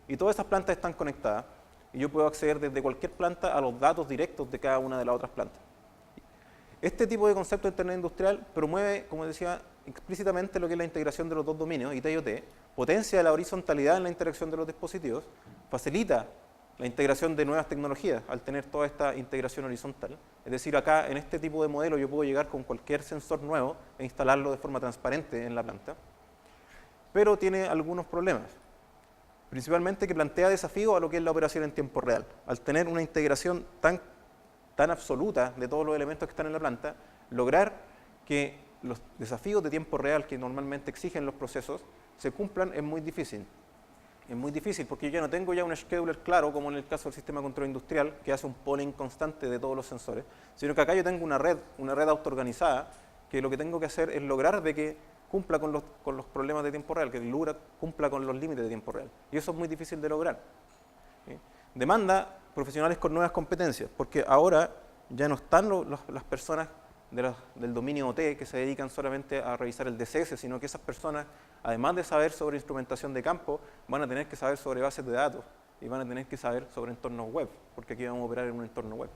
y todas esas plantas están conectadas y yo puedo acceder desde cualquier planta a los datos directos de cada una de las otras plantas. Este tipo de concepto de Internet industrial promueve, como decía, explícitamente lo que es la integración de los dos dominios, IT y OT, potencia la horizontalidad en la interacción de los dispositivos, facilita la integración de nuevas tecnologías al tener toda esta integración horizontal. Es decir, acá en este tipo de modelo yo puedo llegar con cualquier sensor nuevo e instalarlo de forma transparente en la planta, pero tiene algunos problemas, principalmente que plantea desafíos a lo que es la operación en tiempo real. Al tener una integración tan absoluta de todos los elementos que están en la planta, lograr que los desafíos de tiempo real que normalmente exigen los procesos se cumplan es muy difícil. Es muy difícil porque yo ya no tengo ya un scheduler claro, como en el caso del sistema de control industrial, que hace un polling constante de todos los sensores, sino que acá yo tengo una red autoorganizada, que lo que tengo que hacer es lograr de que cumpla con los problemas de tiempo real, que cumpla con los límites de tiempo real. Y eso es muy difícil de lograr. ¿Sí? Demanda profesionales con nuevas competencias, porque ahora ya no están las personas del dominio OT que se dedican solamente a revisar el DCS, sino que esas personas, además de saber sobre instrumentación de campo, van a tener que saber sobre bases de datos y van a tener que saber sobre entornos web, porque aquí vamos a operar en un entorno web.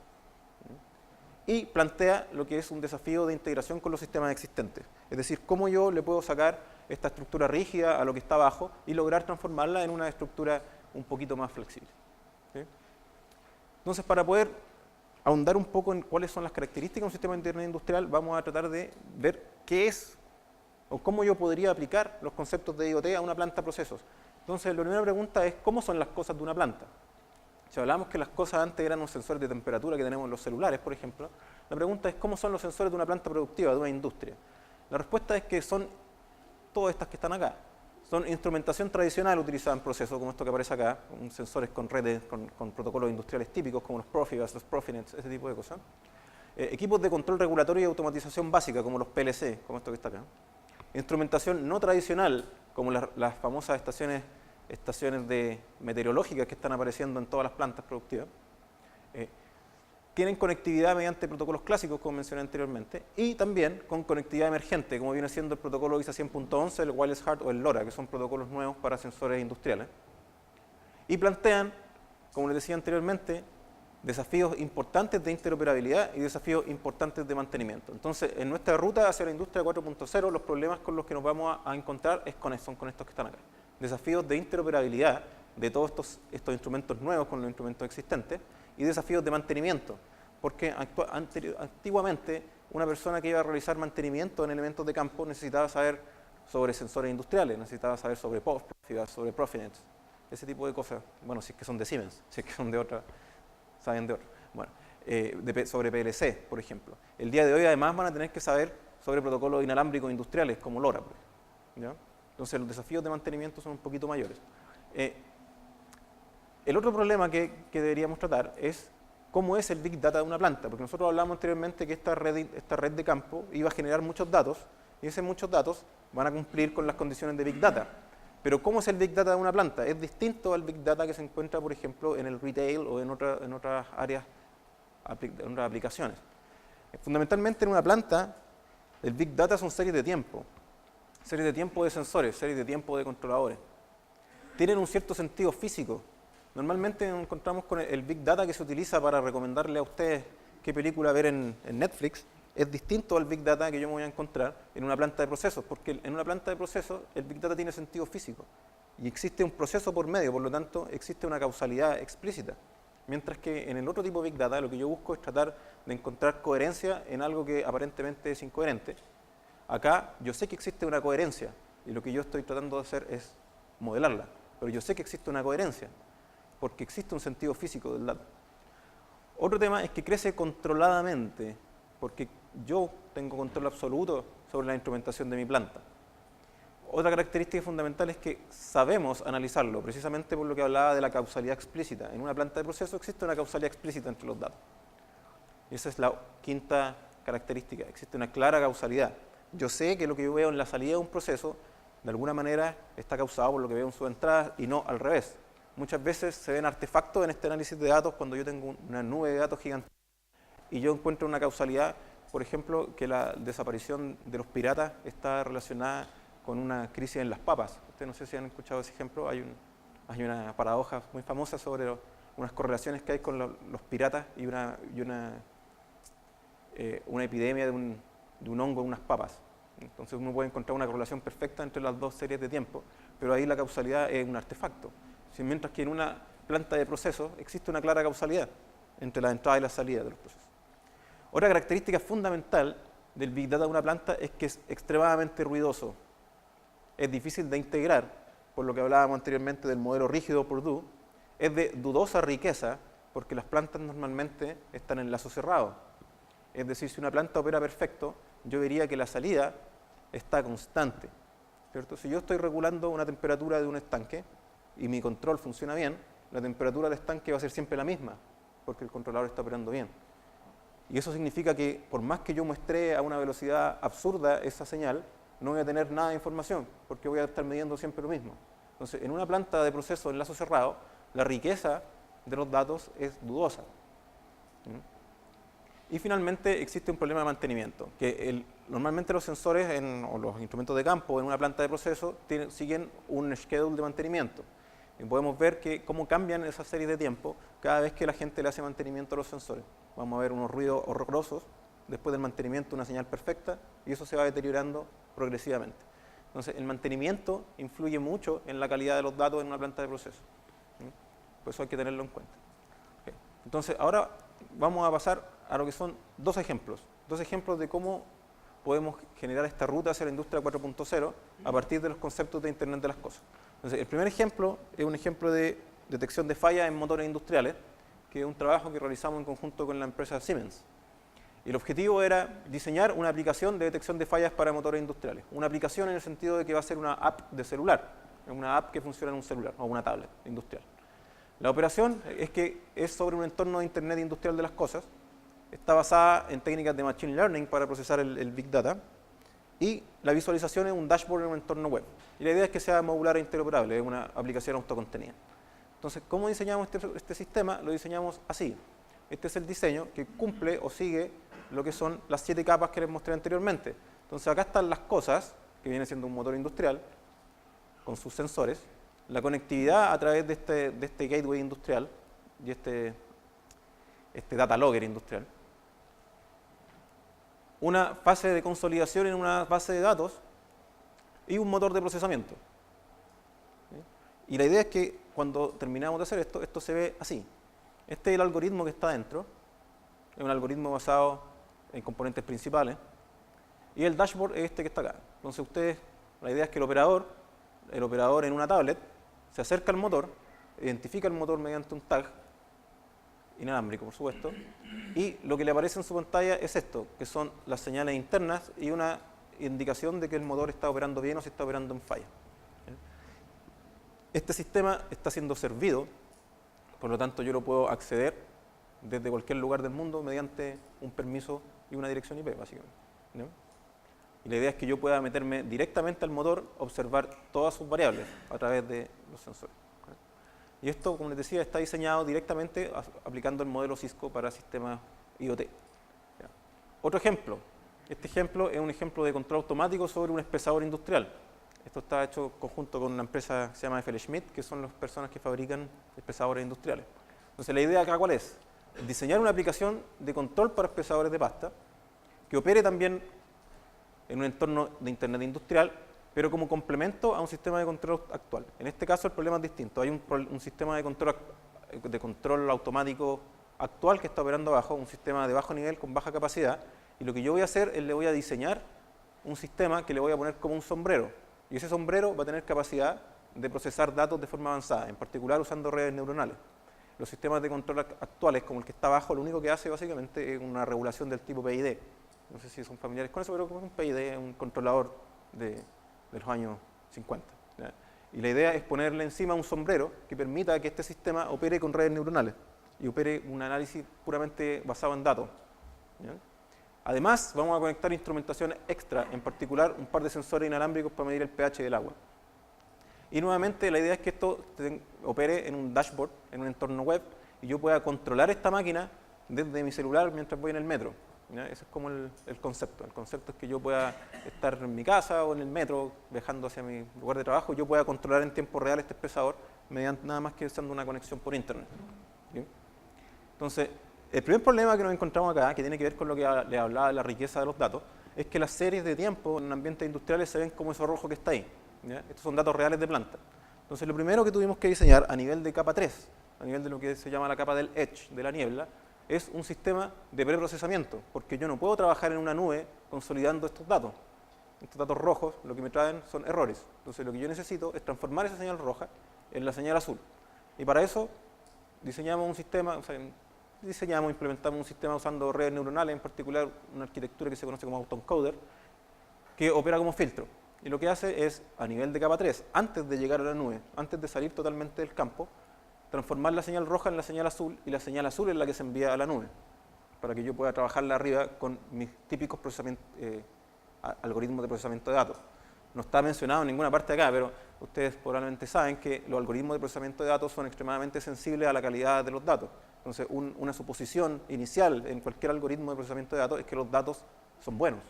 Y plantea lo que es un desafío de integración con los sistemas existentes, es decir, cómo yo le puedo sacar esta estructura rígida a lo que está abajo y lograr transformarla en una estructura un poquito más flexible. ¿Sí? Entonces, para poder ahondar un poco en cuáles son las características de un sistema de Internet industrial, vamos a tratar de ver qué es o cómo yo podría aplicar los conceptos de IoT a una planta de procesos. Entonces, la primera pregunta es, ¿cómo son las cosas de una planta? Si hablamos que las cosas antes eran los sensores de temperatura que tenemos en los celulares, por ejemplo, la pregunta es, ¿cómo son los sensores de una planta productiva, de una industria? La respuesta es que son todas estas que están acá. Son instrumentación tradicional utilizada en procesos, como esto que aparece acá, sensores con redes, con protocolos industriales típicos, como los Profibus, los Profinets, ese tipo de cosas. Equipos de control regulatorio y automatización básica, como los PLC, como esto que está acá. Instrumentación no tradicional, como las famosas estaciones meteorológicas que están apareciendo en todas las plantas productivas. Tienen conectividad mediante protocolos clásicos, como mencioné anteriormente, y también con conectividad emergente, como viene siendo el protocolo ISA 100.11, el Wireless HART o el LoRa, que son protocolos nuevos para sensores industriales. Y plantean, como les decía anteriormente, desafíos importantes de interoperabilidad y desafíos importantes de mantenimiento. Entonces, en nuestra ruta hacia la industria 4.0, los problemas con los que nos vamos a encontrar son con estos que están acá. Desafíos de interoperabilidad de todos estos instrumentos nuevos con los instrumentos existentes y desafíos de mantenimiento, porque antiguamente una persona que iba a realizar mantenimiento en elementos de campo necesitaba saber sobre sensores industriales, necesitaba saber sobre Profibus, sobre Profinets, ese tipo de cosas. Bueno, si es que son de Siemens, si es que son de otra, saben de otra. Bueno, sobre PLC, por ejemplo. El día de hoy además van a tener que saber sobre protocolos inalámbricos industriales como LoRa, ¿ya? Entonces los desafíos de mantenimiento son un poquito mayores. El otro problema que deberíamos tratar es cómo es el Big Data de una planta, porque nosotros hablamos anteriormente que esta red de campo iba a generar muchos datos, y esos muchos datos van a cumplir con las condiciones de Big Data. Pero ¿cómo es el Big Data de una planta? Es distinto al Big Data que se encuentra, por ejemplo, en el retail o en otras áreas, en otras aplicaciones. Fundamentalmente en una planta, el Big Data son series de tiempo de sensores, series de tiempo de controladores. Tienen un cierto sentido físico. Normalmente nos encontramos con el Big Data que se utiliza para recomendarle a ustedes qué película ver en Netflix, es distinto al Big Data que yo me voy a encontrar en una planta de procesos, porque en una planta de procesos el Big Data tiene sentido físico y existe un proceso por medio, por lo tanto existe una causalidad explícita. Mientras que en el otro tipo de Big Data lo que yo busco es tratar de encontrar coherencia en algo que aparentemente es incoherente. Acá yo sé que existe una coherencia y lo que yo estoy tratando de hacer es modelarla, pero yo sé que existe una coherencia porque existe un sentido físico del dato. Otro tema es que crece controladamente, porque yo tengo control absoluto sobre la instrumentación de mi planta. Otra característica fundamental es que sabemos analizarlo, precisamente por lo que hablaba de la causalidad explícita. En una planta de proceso existe una causalidad explícita entre los datos. Y esa es la quinta característica, existe una clara causalidad. Yo sé que lo que yo veo en la salida de un proceso, de alguna manera, está causado por lo que veo en su entrada y no al revés. Muchas veces se ven artefactos en este análisis de datos cuando yo tengo una nube de datos gigante y yo encuentro una causalidad, por ejemplo, que la desaparición de los piratas está relacionada con una crisis en las papas. Ustedes no sé si han escuchado ese ejemplo, hay una paradoja muy famosa sobre unas correlaciones que hay con los piratas y una epidemia de un hongo en unas papas. Entonces uno puede encontrar una correlación perfecta entre las dos series de tiempo, pero ahí la causalidad es un artefacto. Mientras que en una planta de procesos existe una clara causalidad entre la entrada y la salida de los procesos. Otra característica fundamental del Big Data de una planta es que es extremadamente ruidoso. Es difícil de integrar, por lo que hablábamos anteriormente del modelo rígido Purdue, es de dudosa riqueza, porque las plantas normalmente están en lazo cerrado. Es decir, si una planta opera perfecto, yo diría que la salida está constante, ¿cierto? Si yo estoy regulando una temperatura de un estanque y mi control funciona bien, la temperatura del estanque va a ser siempre la misma, porque el controlador está operando bien. Y eso significa que por más que yo muestre a una velocidad absurda esa señal, no voy a tener nada de información, porque voy a estar midiendo siempre lo mismo. Entonces, en una planta de proceso en lazo cerrado, la riqueza de los datos es dudosa. Y finalmente existe un problema de mantenimiento, que normalmente los sensores o los instrumentos de campo en una planta de proceso siguen un schedule de mantenimiento. Y podemos ver cómo cambian esas series de tiempo cada vez que la gente le hace mantenimiento a los sensores. Vamos a ver unos ruidos horrorosos, después del mantenimiento una señal perfecta, y eso se va deteriorando progresivamente. Entonces, el mantenimiento influye mucho en la calidad de los datos en una planta de proceso. Por eso hay que tenerlo en cuenta. Okay. Entonces, ahora vamos a pasar a lo que son dos ejemplos de cómo podemos generar esta ruta hacia la industria 4.0 a partir de los conceptos de Internet de las cosas. Entonces, el primer ejemplo es un ejemplo de detección de fallas en motores industriales, que es un trabajo que realizamos en conjunto con la empresa Siemens. Y el objetivo era diseñar una aplicación de detección de fallas para motores industriales. Una aplicación en el sentido de que va a ser una app de celular, una app que funciona en un celular o una tablet industrial. La operación es sobre un entorno de Internet industrial de las cosas. Está basada en técnicas de Machine Learning para procesar el Big Data. Y la visualización es un dashboard en un entorno web. Y la idea es que sea modular e interoperable, es una aplicación autocontenida. Entonces, ¿cómo diseñamos este sistema? Lo diseñamos así. Este es el diseño que cumple o sigue lo que son las 7 capas que les mostré anteriormente. Entonces, acá están las cosas, que viene siendo un motor industrial, con sus sensores, la conectividad a través de este gateway industrial y este data logger industrial, una fase de consolidación en una base de datos y un motor de procesamiento. ¿Sí? Y la idea es que cuando terminamos de hacer esto se ve así. Este es el algoritmo que está dentro, es un algoritmo basado en componentes principales, y el dashboard es este que está acá. Entonces la idea es que el operador en una tablet se acerca al motor, identifica el motor mediante un tag, inalámbrico por supuesto, y lo que le aparece en su pantalla es esto, que son las señales internas y una indicación de que el motor está operando bien o si está operando en falla. Este sistema está siendo servido, por lo tanto yo lo puedo acceder desde cualquier lugar del mundo mediante un permiso y una dirección IP, básicamente. ¿No? Y la idea es que yo pueda meterme directamente al motor, observar todas sus variables a través de los sensores. Y esto, como les decía, está diseñado directamente aplicando el modelo Cisco para sistemas IoT. Otro ejemplo. Este ejemplo es un ejemplo de control automático sobre un espesador industrial. Esto está hecho en conjunto con una empresa que se llama FL Schmidt, que son las personas que fabrican espesadores industriales. Entonces, la idea acá, ¿cuál es? Diseñar una aplicación de control para espesadores de pasta que opere también en un entorno de Internet industrial, pero como complemento a un sistema de control actual. En este caso el problema es distinto. Hay un sistema de control automático actual que está operando abajo, un sistema de bajo nivel con baja capacidad, y lo que yo voy a hacer es le voy a diseñar un sistema que le voy a poner como un sombrero, y ese sombrero va a tener capacidad de procesar datos de forma avanzada, en particular usando redes neuronales. Los sistemas de control actuales, como el que está abajo, lo único que hace básicamente es una regulación del tipo PID. No sé si son familiares con eso, pero como un PID es un controlador de los años 50. ¿Ya? Y la idea es ponerle encima un sombrero que permita que este sistema opere con redes neuronales y opere un análisis puramente basado en datos. ¿Ya? Además, vamos a conectar instrumentación extra, en particular un par de sensores inalámbricos para medir el pH del agua. Y nuevamente la idea es que esto opere en un dashboard, en un entorno web, y yo pueda controlar esta máquina desde mi celular mientras voy en el metro. ¿Ya? Ese es como el concepto. El concepto es que yo pueda estar en mi casa o en el metro, viajando hacia mi lugar de trabajo, yo pueda controlar en tiempo real este pesador mediante nada más que usando una conexión por internet. ¿Sí? Entonces, el primer problema que nos encontramos acá, que tiene que ver con lo que le hablaba de la riqueza de los datos, es que las series de tiempo en ambientes industriales se ven como eso rojo que está ahí. ¿Ya? Estos son datos reales de planta. Entonces, lo primero que tuvimos que diseñar a nivel de capa 3, a nivel de lo que se llama la capa del edge, de la niebla, es un sistema de preprocesamiento, porque yo no puedo trabajar en una nube consolidando estos datos. Estos datos rojos lo que me traen son errores. Entonces, lo que yo necesito es transformar esa señal roja en la señal azul. Y para eso diseñamos un sistema, implementamos un sistema usando redes neuronales, en particular una arquitectura que se conoce como autoencoder, que opera como filtro. Y lo que hace es, a nivel de capa 3, antes de llegar a la nube, antes de salir totalmente del campo, transformar la señal roja en la señal azul, y la señal azul es la que se envía a la nube, para que yo pueda trabajarla arriba con mis típicos algoritmos de procesamiento de datos. No está mencionado en ninguna parte de acá, pero ustedes probablemente saben que los algoritmos de procesamiento de datos son extremadamente sensibles a la calidad de los datos. Entonces, una suposición inicial en cualquier algoritmo de procesamiento de datos es que los datos son buenos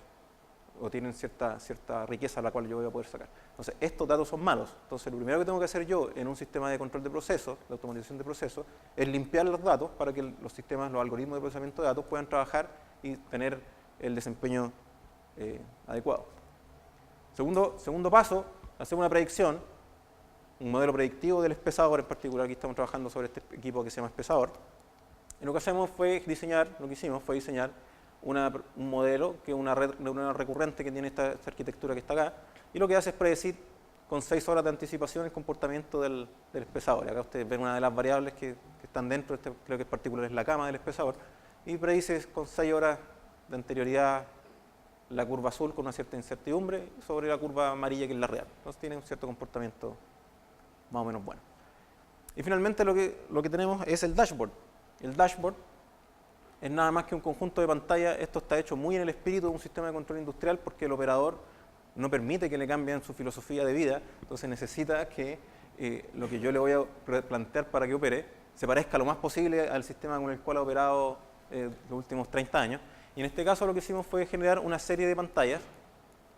o tienen cierta riqueza a la cual yo voy a poder sacar. Entonces, estos datos son malos. Entonces, lo primero que tengo que hacer yo en un sistema de control de procesos, de automatización de procesos, es limpiar los datos para que los sistemas, los algoritmos de procesamiento de datos puedan trabajar y tener el desempeño adecuado. Segundo paso, hacer una predicción, un modelo predictivo del espesador. En particular, aquí estamos trabajando sobre este equipo que se llama espesador. Y lo que hicimos fue diseñar un modelo que es una red neuronal recurrente que tiene esta arquitectura que está acá, y lo que hace es predecir con 6 horas de anticipación el comportamiento del espesador. Acá ustedes ven una de las variables que están dentro, creo que en particular es la cama del espesador, y predice con 6 horas de anterioridad la curva azul con una cierta incertidumbre sobre la curva amarilla que es la real. Entonces tiene un cierto comportamiento más o menos bueno. Y finalmente lo que tenemos es el dashboard. El dashboard es nada más que un conjunto de pantallas. Esto está hecho muy en el espíritu de un sistema de control industrial, porque el operador no permite que le cambien su filosofía de vida, entonces necesita que lo que yo le voy a plantear para que opere se parezca lo más posible al sistema con el cual ha operado los últimos 30 años. Y en este caso lo que hicimos fue generar una serie de pantallas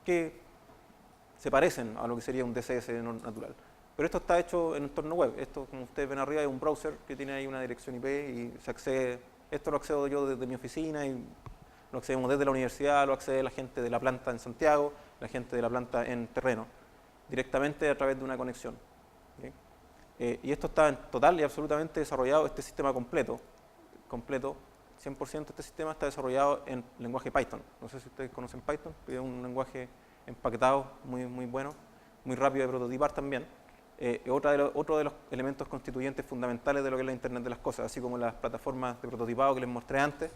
que se parecen a lo que sería un DCS natural. Pero esto está hecho en un entorno web. Esto, como ustedes ven arriba, es un browser que tiene ahí una dirección IP y se accede. Esto lo accedo yo desde mi oficina y lo accedemos desde la universidad, lo accede la gente de la planta en Santiago, la gente de la planta en terreno, directamente a través de una conexión. ¿Okay? Y esto está total y absolutamente desarrollado, este sistema completo, 100% este sistema está desarrollado en lenguaje Python. No sé si ustedes conocen Python, es un lenguaje empaquetado muy bueno, muy rápido de prototipar también. Otro de los elementos constituyentes fundamentales de lo que es la Internet de las cosas, así como las plataformas de prototipado que les mostré antes,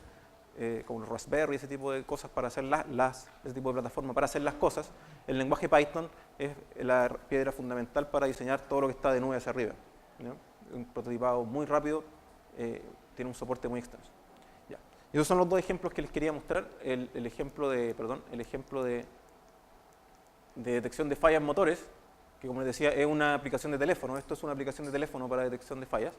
como los Raspberry, ese tipo de cosas para hacer ese tipo de plataforma para hacer las cosas. El lenguaje Python es la piedra fundamental para diseñar todo lo que está de nube hacia arriba, ¿no? Un prototipado muy rápido, tiene un soporte muy extenso. Ya. Y esos son los dos ejemplos que les quería mostrar. El ejemplo de detección de fallas motores, que como les decía es una aplicación de teléfono. Esto es una aplicación de teléfono para detección de fallas.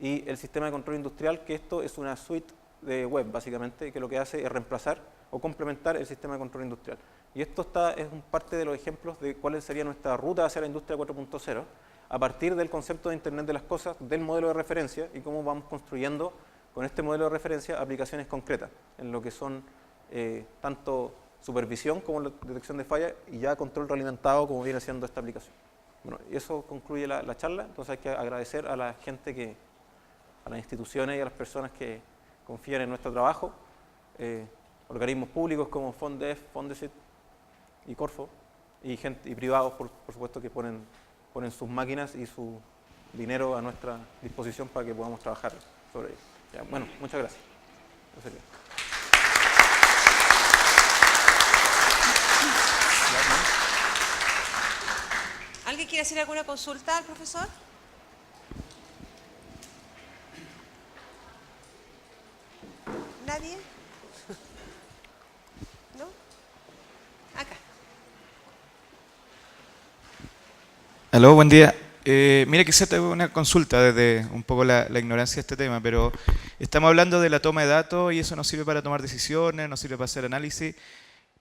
Y el sistema de control industrial, que esto es una suite de web básicamente, que lo que hace es reemplazar o complementar el sistema de control industrial. Y esto es parte de los ejemplos de cuál sería nuestra ruta hacia la industria 4.0 a partir del concepto de Internet de las cosas, del modelo de referencia, y cómo vamos construyendo con este modelo de referencia aplicaciones concretas en lo que son tanto supervisión como la detección de fallas y ya control realimentado como viene siendo esta aplicación. Bueno, y eso concluye la charla, entonces hay que agradecer a la gente a las instituciones y a las personas que confían en nuestro trabajo, organismos públicos como Fondef, Fondesit y Corfo, y privados, por supuesto, que ponen sus máquinas y su dinero a nuestra disposición para que podamos trabajar sobre ello. Ya, bueno, muchas gracias. ¿Alguien quiere hacer alguna consulta al profesor? ¿Nadie? ¿No? Acá. Aló, buen día. Mira, quizá te hago una consulta desde un poco la ignorancia de este tema, pero estamos hablando de la toma de datos y eso nos sirve para tomar decisiones, nos sirve para hacer análisis,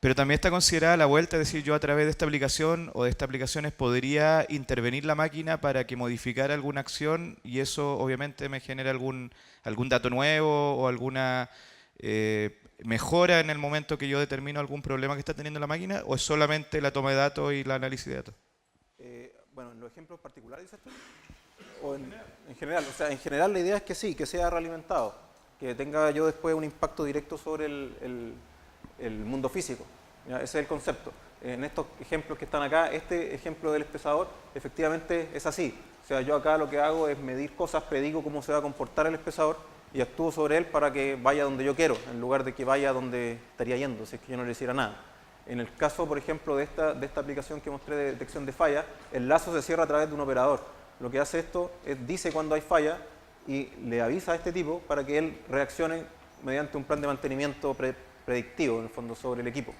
pero también está considerada la vuelta, es decir, yo a través de esta aplicación o de estas aplicaciones podría intervenir la máquina para que modificara alguna acción y eso obviamente me genera algún dato nuevo o alguna mejora en el momento que yo determino algún problema que está teniendo la máquina, o es solamente la toma de datos y el análisis de datos. Bueno, ¿en los ejemplos particulares dices tú? ¿O en general? O sea, en general la idea es que sí, que sea realimentado, que tenga yo después un impacto directo sobre el mundo físico. ¿Ya? Ese es el concepto. En estos ejemplos que están acá, este ejemplo del espesador, efectivamente es así. O sea, yo acá lo que hago es medir cosas, predigo cómo se va a comportar el espesador y actúo sobre él para que vaya donde yo quiero, en lugar de que vaya donde estaría yendo, si es que yo no le hiciera nada. En el caso, por ejemplo, de esta aplicación que mostré de detección de falla, el lazo se cierra a través de un operador. Lo que hace esto es dice cuando hay falla y le avisa a este tipo para que él reaccione mediante un plan de mantenimiento predictivo, en el fondo, sobre el equipo.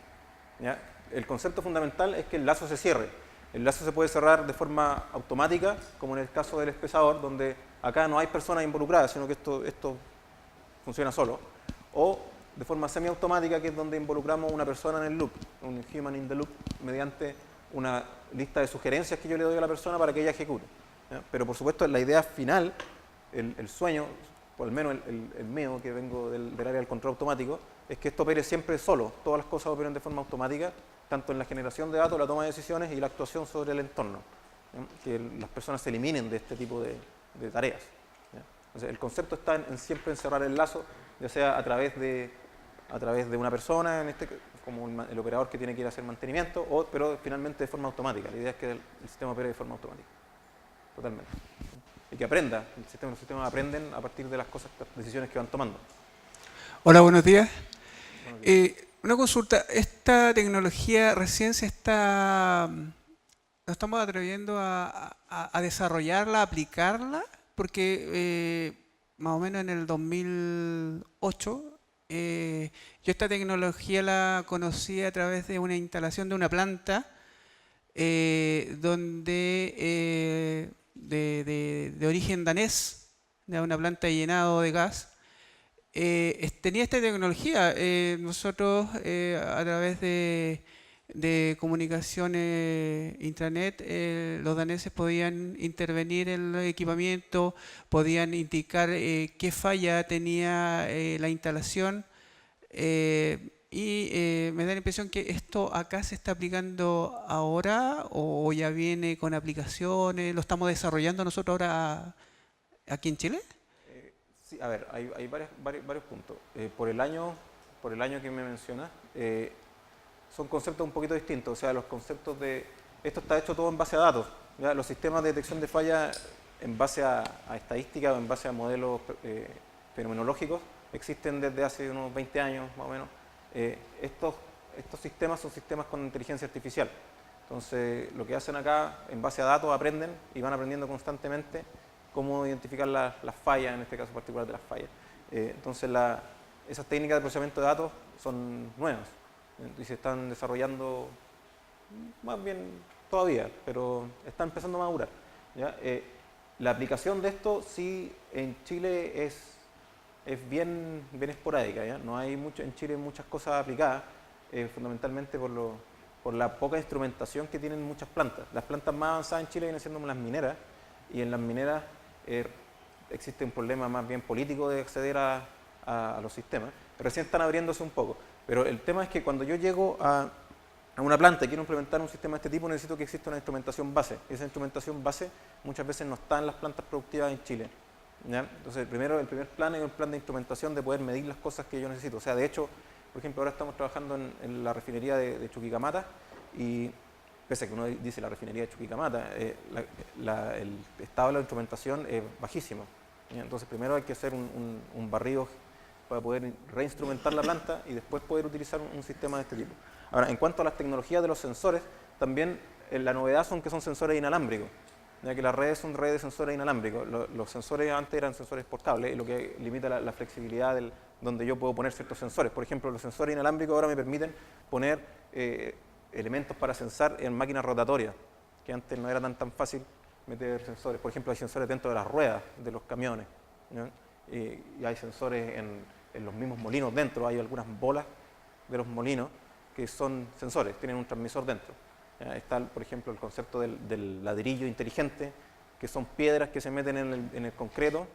¿Ya? El concepto fundamental es que el lazo se cierre. El lazo se puede cerrar de forma automática, como en el caso del espesador, donde acá no hay personas involucradas, sino que esto funciona solo. O de forma semiautomática, que es donde involucramos una persona en el loop, un human in the loop, mediante una lista de sugerencias que yo le doy a la persona para que ella ejecute. ¿Ya? Pero por supuesto la idea final, el sueño, o al menos el mío, que vengo del área del control automático, es que esto opere siempre solo, todas las cosas operen de forma automática, tanto en la generación de datos, la toma de decisiones y la actuación sobre el entorno. ¿Ya? Que las personas se eliminen de este tipo de tareas. ¿Ya? Entonces, el concepto está en siempre en cerrar el lazo, ya sea a través de una persona, como el operador que tiene que ir a hacer mantenimiento, pero finalmente de forma automática. La idea es que el sistema opere de forma automática, totalmente. Y que aprenda, los sistemas aprenden a partir de las decisiones que van tomando. Hola, buenos días. Una consulta, esta tecnología recién nos estamos atreviendo a desarrollarla, a aplicarla, porque más o menos en el 2008 yo esta tecnología la conocí a través de una instalación de una planta donde de origen danés, de una planta de llenado de gas, tenía esta tecnología. Nosotros a través de comunicaciones intranet, los daneses podían intervenir en el equipamiento, podían indicar qué falla tenía la instalación y me da la impresión que esto acá se está aplicando ahora o ya viene con aplicaciones, lo estamos desarrollando nosotros ahora aquí en Chile. Sí, a ver, hay varios puntos. Por el año que me mencionas, son conceptos un poquito distintos. O sea, los conceptos esto está hecho todo en base a datos. ¿Ya? Los sistemas de detección de falla en base a estadística o en base a modelos fenomenológicos existen desde hace unos 20 años más o menos. Estos sistemas son sistemas con inteligencia artificial. Entonces, lo que hacen acá, en base a datos, aprenden y van aprendiendo constantemente cómo identificar las fallas, en este caso particular de las fallas. Entonces, esas técnicas de procesamiento de datos son nuevas y se están desarrollando más bien todavía, pero está empezando a madurar. ¿Ya? La aplicación de esto sí en Chile es bien esporádica. ¿Ya? No hay en Chile muchas cosas aplicadas, fundamentalmente por la poca instrumentación que tienen muchas plantas. Las plantas más avanzadas en Chile vienen siendo las mineras, y en las mineras existe un problema más bien político de acceder a los sistemas. Recién están abriéndose un poco. Pero el tema es que cuando yo llego a una planta y quiero implementar un sistema de este tipo, necesito que exista una instrumentación base. Esa instrumentación base muchas veces no está en las plantas productivas en Chile, ¿ya? Entonces, el primer plan es un plan de instrumentación de poder medir las cosas que yo necesito. O sea, de hecho, por ejemplo, ahora estamos trabajando en la refinería de Chuquicamata y pese a que uno dice la refinería de Chuquicamata, el estado de la instrumentación es bajísimo, ¿ya? Entonces, primero hay que hacer un barrido para poder reinstrumentar la planta y después poder utilizar un sistema de este tipo. Ahora, en cuanto a las tecnologías de los sensores, también la novedad son que son sensores inalámbricos, ya que las redes son redes de sensores inalámbricos. Los sensores antes eran sensores por cable, lo que limita la flexibilidad donde yo puedo poner ciertos sensores. Por ejemplo, los sensores inalámbricos ahora me permiten poner elementos para sensar en máquinas rotatorias, que antes no era tan fácil meter sensores. Por ejemplo, hay sensores dentro de las ruedas de los camiones, ¿no? Y hay sensores en los mismos molinos dentro, hay algunas bolas de los molinos que son sensores, tienen un transmisor dentro. Está, por ejemplo, el concepto del ladrillo inteligente, que son piedras que se meten en el concreto,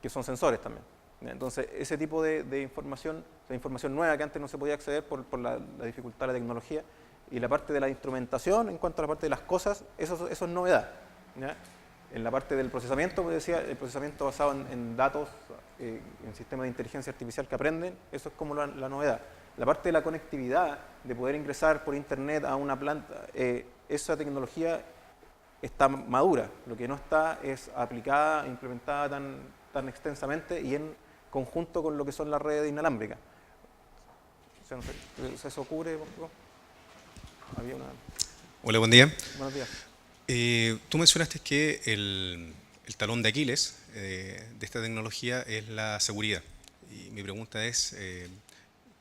que son sensores también. Entonces, ese tipo de información, la información nueva que antes no se podía acceder por la dificultad de la tecnología, y la parte de la instrumentación, en cuanto a la parte de las cosas, eso es novedad, ¿ya? En la parte del procesamiento, como decía, el procesamiento basado en datos, en sistemas de inteligencia artificial que aprenden, eso es como la novedad. La parte de la conectividad, de poder ingresar por internet a una planta, esa tecnología está madura. Lo que no está es aplicada, implementada tan extensamente y en conjunto con lo que son las redes inalámbricas. O sea, no sé, ¿eso ocurre? Había una... Hola, buen día. Buenos días. Tú mencionaste que el talón de Aquiles de esta tecnología es la seguridad. Y mi pregunta es,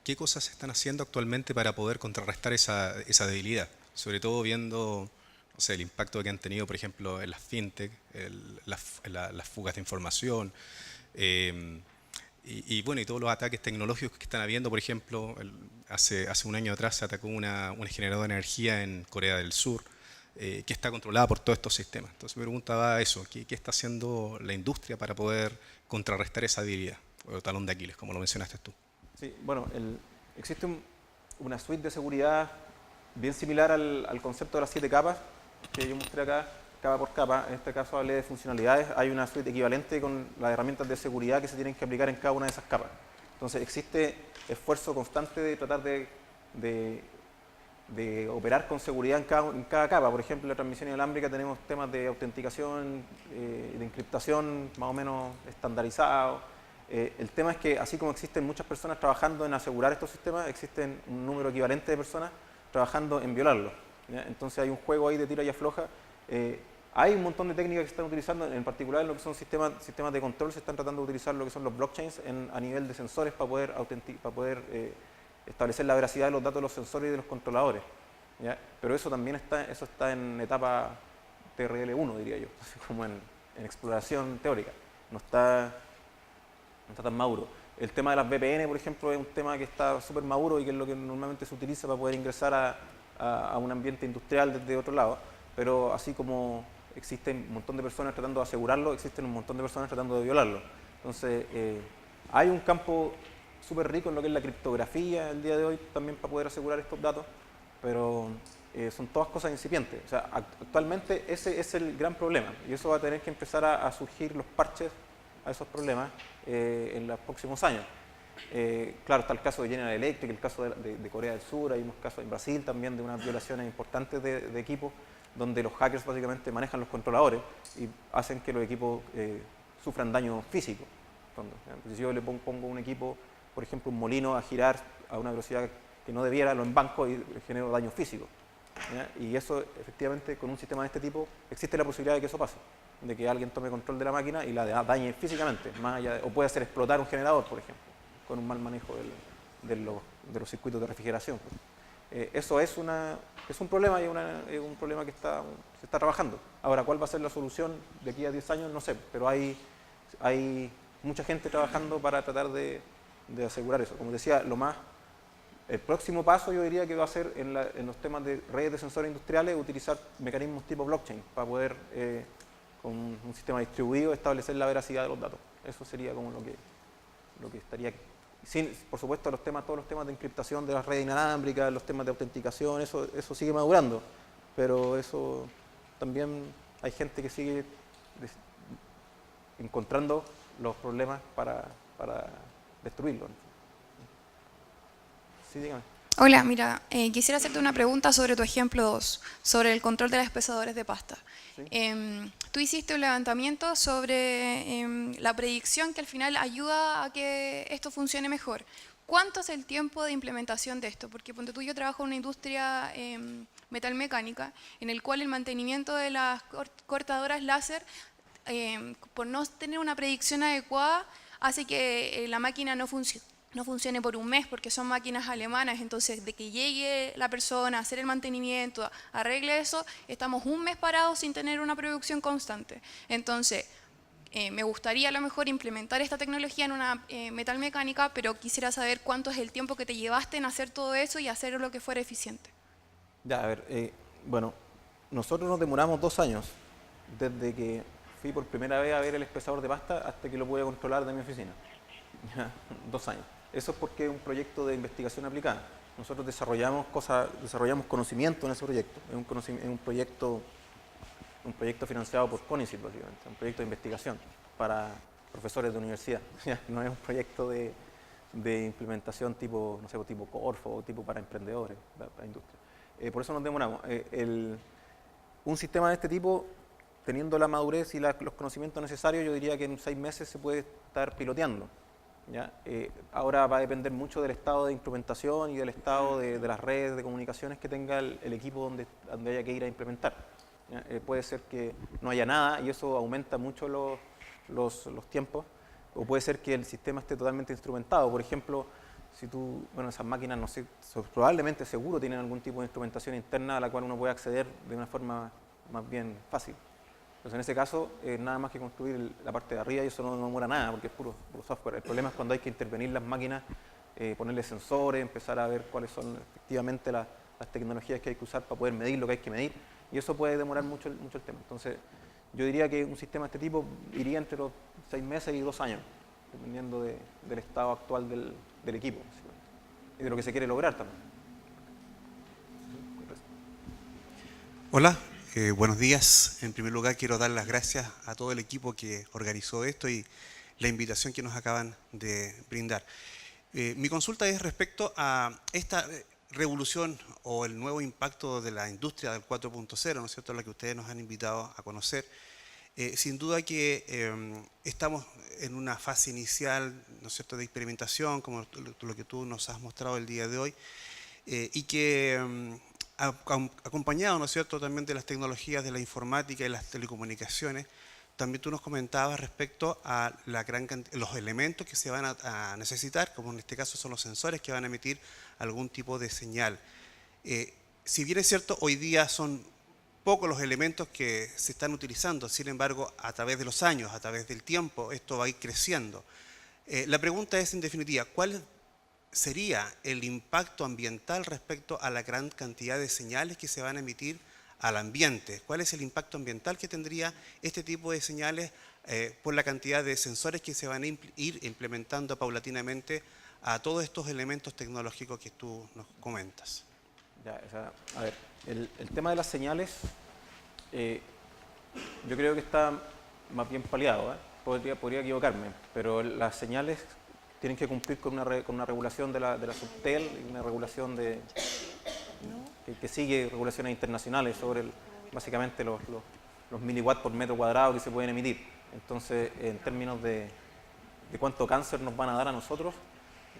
¿qué cosas se están haciendo actualmente para poder contrarrestar esa debilidad? Sobre todo viendo, no sé, el impacto que han tenido, por ejemplo, en las fintech, las fugas de información, y bueno, y todos los ataques tecnológicos que están habiendo. Por ejemplo, hace un año atrás se atacó una generadora de energía en Corea del Sur, que está controlada por todos estos sistemas. Entonces me preguntaba eso, ¿qué está haciendo la industria para poder contrarrestar esa debilidad, o talón de Aquiles, como lo mencionaste tú? Sí, bueno, existe una suite de seguridad bien similar al concepto de las 7 capas que yo mostré acá, capa por capa. En este caso hablé de funcionalidades. Hay una suite equivalente con las herramientas de seguridad que se tienen que aplicar en cada una de esas capas. Entonces existe esfuerzo constante de tratar de operar con seguridad en cada capa. Por ejemplo, en la transmisión inalámbrica tenemos temas de autenticación, de encriptación más o menos estandarizados. El tema es que así como existen muchas personas trabajando en asegurar estos sistemas, existen un número equivalente de personas trabajando en violarlos, ¿ya? Entonces hay un juego ahí de tira y afloja. Hay un montón de técnicas que se están utilizando, en particular en lo que son sistemas de control, se están tratando de utilizar lo que son los blockchains a nivel de sensores para poder establecer la veracidad de los datos de los sensores y de los controladores, ¿ya? Pero eso también está en etapa TRL1, diría yo, así como en exploración teórica. No está tan maduro. El tema de las VPN, por ejemplo, es un tema que está súper maduro y que es lo que normalmente se utiliza para poder ingresar a un ambiente industrial desde otro lado. Pero así como existen un montón de personas tratando de asegurarlo, existen un montón de personas tratando de violarlo. Entonces, hay un campo súper rico en lo que es la criptografía el día de hoy también para poder asegurar estos datos, pero son todas cosas incipientes. O sea, actualmente ese es el gran problema y eso va a tener que empezar a surgir los parches a esos problemas en los próximos años. Claro, está el caso de General Electric, el caso de Corea del Sur, hay unos casos en Brasil también de unas violaciones importantes de equipos, donde los hackers básicamente manejan los controladores y hacen que los equipos sufran daño físico. Si yo le pongo un equipo, por ejemplo un molino, a girar a una velocidad que no debiera, lo embanco y genero daño físico, ¿ya? Y eso, efectivamente, con un sistema de este tipo, existe la posibilidad de que eso pase, de que alguien tome control de la máquina y la dañe físicamente, o puede hacer explotar un generador, por ejemplo, con un mal manejo de los circuitos de refrigeración. Eso es un problema y es un problema que se está trabajando. Ahora, ¿cuál va a ser la solución de aquí a 10 años? No sé, pero hay mucha gente trabajando para tratar de asegurar eso. Como decía, el próximo paso yo diría que va a ser en los temas de redes de sensores industriales utilizar mecanismos tipo blockchain para poder, con un sistema distribuido, establecer la veracidad de los datos. Eso sería como lo que estaría Sin, por supuesto, todos los temas de encriptación de las redes inalámbricas, los temas de autenticación, eso sigue madurando, pero eso también hay gente que sigue encontrando los problemas para destruirlo. Sí, dígame. Hola, mira, quisiera hacerte una pregunta sobre tu ejemplo 2, sobre el control de los pesadores de pasta. Sí. Tú hiciste un levantamiento sobre la predicción que al final ayuda a que esto funcione mejor. ¿Cuánto es el tiempo de implementación de esto? Porque ponte tú, yo trabajo en una industria metalmecánica, en el cual el mantenimiento de las cortadoras láser, por no tener una predicción adecuada, hace que la máquina no funcione por un mes, porque son máquinas alemanas. Entonces, de que llegue la persona a hacer el mantenimiento, arregle eso, estamos un mes parados sin tener una producción constante. Entonces, me gustaría a lo mejor implementar esta tecnología en una metalmecánica, pero quisiera saber cuánto es el tiempo que te llevaste en hacer todo eso y hacer lo que fuera eficiente. Ya, a ver, bueno, nosotros nos demoramos 2 años desde que fui por primera vez a ver el espesador de pasta hasta que lo pude controlar de mi oficina. 2 años. Eso es porque es un proyecto de investigación aplicada. Nosotros desarrollamos conocimiento en ese proyecto. Es un proyecto financiado por CONICET, básicamente, un proyecto de investigación para profesores de universidad. No es un proyecto de implementación tipo, no sé, tipo Corfo o tipo para emprendedores, para industria. Por eso nos demoramos. Un sistema de este tipo, teniendo la madurez y los conocimientos necesarios, yo diría que en 6 meses se puede estar piloteando. ¿Ya? Ahora va a depender mucho del estado de implementación y del estado de las redes de comunicaciones que tenga el equipo donde haya que ir a implementar. Puede ser que no haya nada y eso aumenta mucho los tiempos, o puede ser que el sistema esté totalmente instrumentado. Por ejemplo, si esas máquinas, no sé, probablemente seguro tienen algún tipo de instrumentación interna a la cual uno puede acceder de una forma más bien fácil. Entonces, en ese caso, nada más que construir la parte de arriba y eso no demora nada porque es puro software. El problema es cuando hay que intervenir las máquinas, ponerle sensores, empezar a ver cuáles son efectivamente las tecnologías que hay que usar para poder medir lo que hay que medir, y eso puede demorar mucho el tema. Entonces, yo diría que un sistema de este tipo iría entre los 6 meses y 2 años, dependiendo del estado actual del equipo y de lo que se quiere lograr también. Hola. Buenos días. En primer lugar, quiero dar las gracias a todo el equipo que organizó esto y la invitación que nos acaban de brindar. Mi consulta es respecto a esta revolución o el nuevo impacto de la industria del 4.0, ¿no es cierto?, la que ustedes nos han invitado a conocer. Sin duda que estamos en una fase inicial, ¿no es cierto?, de experimentación, como lo que tú nos has mostrado el día de hoy, y que acompañado, ¿no es cierto?, también de las tecnologías de la informática y las telecomunicaciones. También tú nos comentabas respecto a los elementos que se van a necesitar, como en este caso son los sensores que van a emitir algún tipo de señal. Si bien es cierto, hoy día son pocos los elementos que se están utilizando, sin embargo, a través de los años, a través del tiempo, esto va a ir creciendo. La pregunta es, en definitiva, ¿cuál sería el impacto ambiental respecto a la gran cantidad de señales que se van a emitir al ambiente? ¿Cuál es el impacto ambiental que tendría este tipo de señales por la cantidad de sensores que se van a ir implementando paulatinamente a todos estos elementos tecnológicos que tú nos comentas? Ya, a ver, el tema de las señales, yo creo que está más bien paliado, podría equivocarme, pero las señales tienen que cumplir con una regulación de la Subtel y una regulación que sigue regulaciones internacionales sobre básicamente los miliwatts por metro cuadrado que se pueden emitir. Entonces, en términos de cuánto cáncer nos van a dar a nosotros,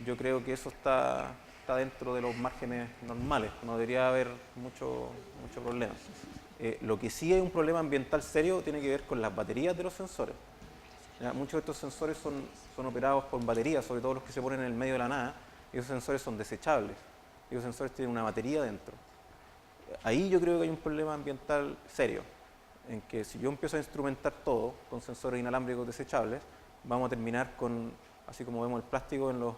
yo creo que eso está dentro de los márgenes normales, no debería haber mucho problema. Lo que sí es un problema ambiental serio tiene que ver con las baterías de los sensores. Muchos de estos sensores son operados por baterías, sobre todo los que se ponen en el medio de la nada, y esos sensores son desechables, y esos sensores tienen una batería dentro. Ahí yo creo que hay un problema ambiental serio, en que si yo empiezo a instrumentar todo con sensores inalámbricos desechables, vamos a terminar con, así como vemos el plástico en los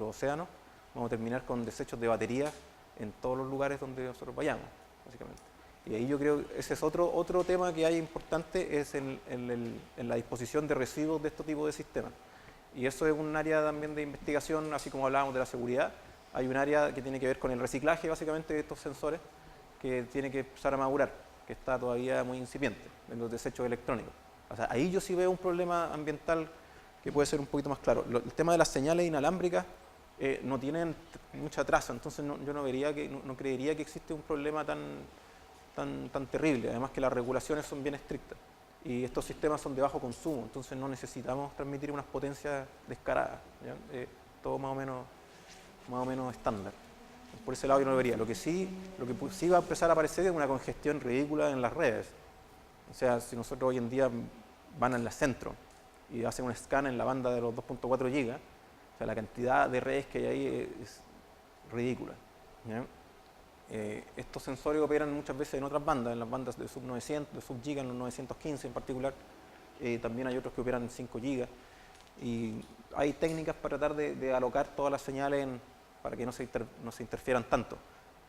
océanos, vamos a terminar con desechos de baterías en todos los lugares donde nosotros vayamos, básicamente. Y ahí yo creo que ese es otro tema que hay importante, es en la disposición de residuos de este tipo de sistemas. Y eso es un área también de investigación, así como hablábamos de la seguridad. Hay un área que tiene que ver con el reciclaje, básicamente, de estos sensores, que tiene que empezar a madurar, que está todavía muy incipiente, en los desechos electrónicos. O sea, ahí yo sí veo un problema ambiental que puede ser un poquito más claro. El tema de las señales inalámbricas no tienen mucha traza, entonces yo no creería que existe un problema tan terrible. Además que las regulaciones son bien estrictas y estos sistemas son de bajo consumo, entonces no necesitamos transmitir unas potencias descaradas, ¿ya? Todo más o menos estándar. Por ese lado yo no lo vería. Lo que sí va a empezar a aparecer es una congestión ridícula en las redes. O sea, si nosotros hoy en día van en la centro y hacen un scan en la banda de los 2.4 gigas, o sea, la cantidad de redes que hay ahí es ridícula, ¿ya? Estos sensores operan muchas veces en otras bandas, en las bandas de sub 900, de sub giga, en los 915 en particular. También hay otros que operan en 5 gigas. Y hay técnicas para tratar de alocar todas las señales para que no se interfieran tanto.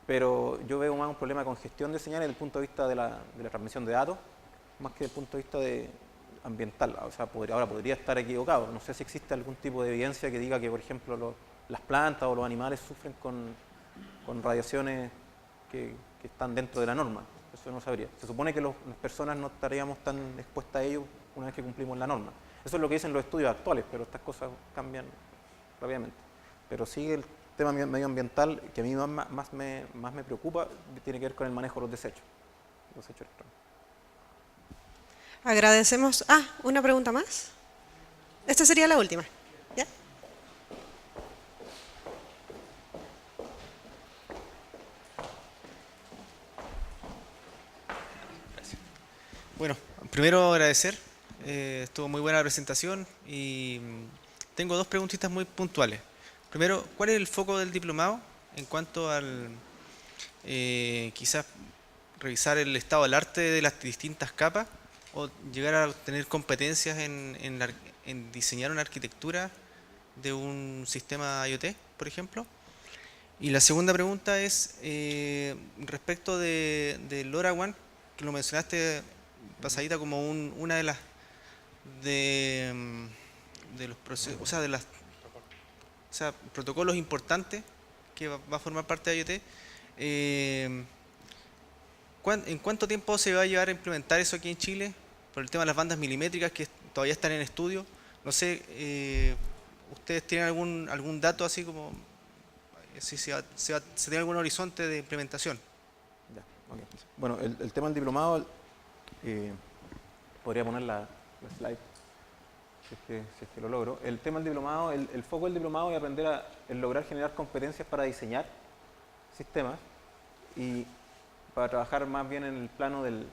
Pero yo veo más un problema de congestión de señales desde el punto de vista de la transmisión de datos, más que desde el punto de vista ambiental. O sea, ahora podría estar equivocado. No sé si existe algún tipo de evidencia que diga que, por ejemplo, las plantas o los animales sufren con radiaciones que están dentro de la norma. Eso no sabría. Se supone que las personas no estaríamos tan expuestas a ello una vez que cumplimos la norma. Eso es lo que dicen los estudios actuales, pero estas cosas cambian rápidamente. Pero sí, el tema medioambiental que a mí más me preocupa tiene que ver con el manejo de los desechos electrónicos. Agradecemos. ¿Una pregunta más? Esta sería la última. ¿Ya? Bueno, primero agradecer, estuvo muy buena la presentación y tengo dos preguntitas muy puntuales. Primero, ¿cuál es el foco del diplomado en cuanto al quizás revisar el estado del arte de las distintas capas o llegar a tener competencias en diseñar una arquitectura de un sistema IoT, por ejemplo? Y la segunda pregunta es respecto de LoRaWAN, que lo mencionaste pasadita como una de las de los procesos, o sea, protocolos importantes que va a formar parte de IoT. ¿En cuánto tiempo se va a llevar a implementar eso aquí en Chile? Por el tema de las bandas milimétricas que todavía están en estudio. No sé, ¿ustedes tienen algún dato así como si se tiene algún horizonte de implementación? Ya, okay. Bueno, el tema del diplomado, podría poner la slide, si es que lo logro. El tema del diplomado, el foco del diplomado es aprender a lograr generar competencias para diseñar sistemas y para trabajar más bien en el plano del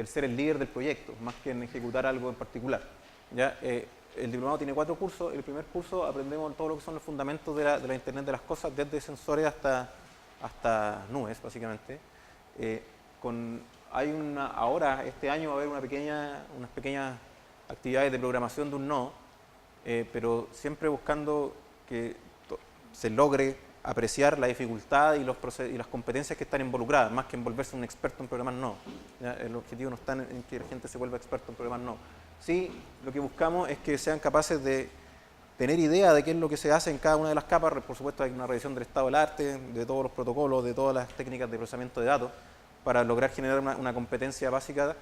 ser el líder del proyecto, más que en ejecutar algo en particular. ¿Ya? El diplomado tiene 4 cursos. El primer curso aprendemos todo lo que son los fundamentos de la Internet de las cosas, desde sensores hasta nubes, básicamente. Ahora, este año, va a haber unas pequeñas actividades de programación de un nodo, pero siempre buscando que se logre apreciar la dificultad y las competencias que están involucradas, más que en volverse un experto en programar nodos. El objetivo no está en que la gente se vuelva experto en programar nodos. Sí, lo que buscamos es que sean capaces de tener idea de qué es lo que se hace en cada una de las capas. Por supuesto, hay una revisión del estado del arte, de todos los protocolos, de todas las técnicas de procesamiento de datos, para lograr generar una competencia básica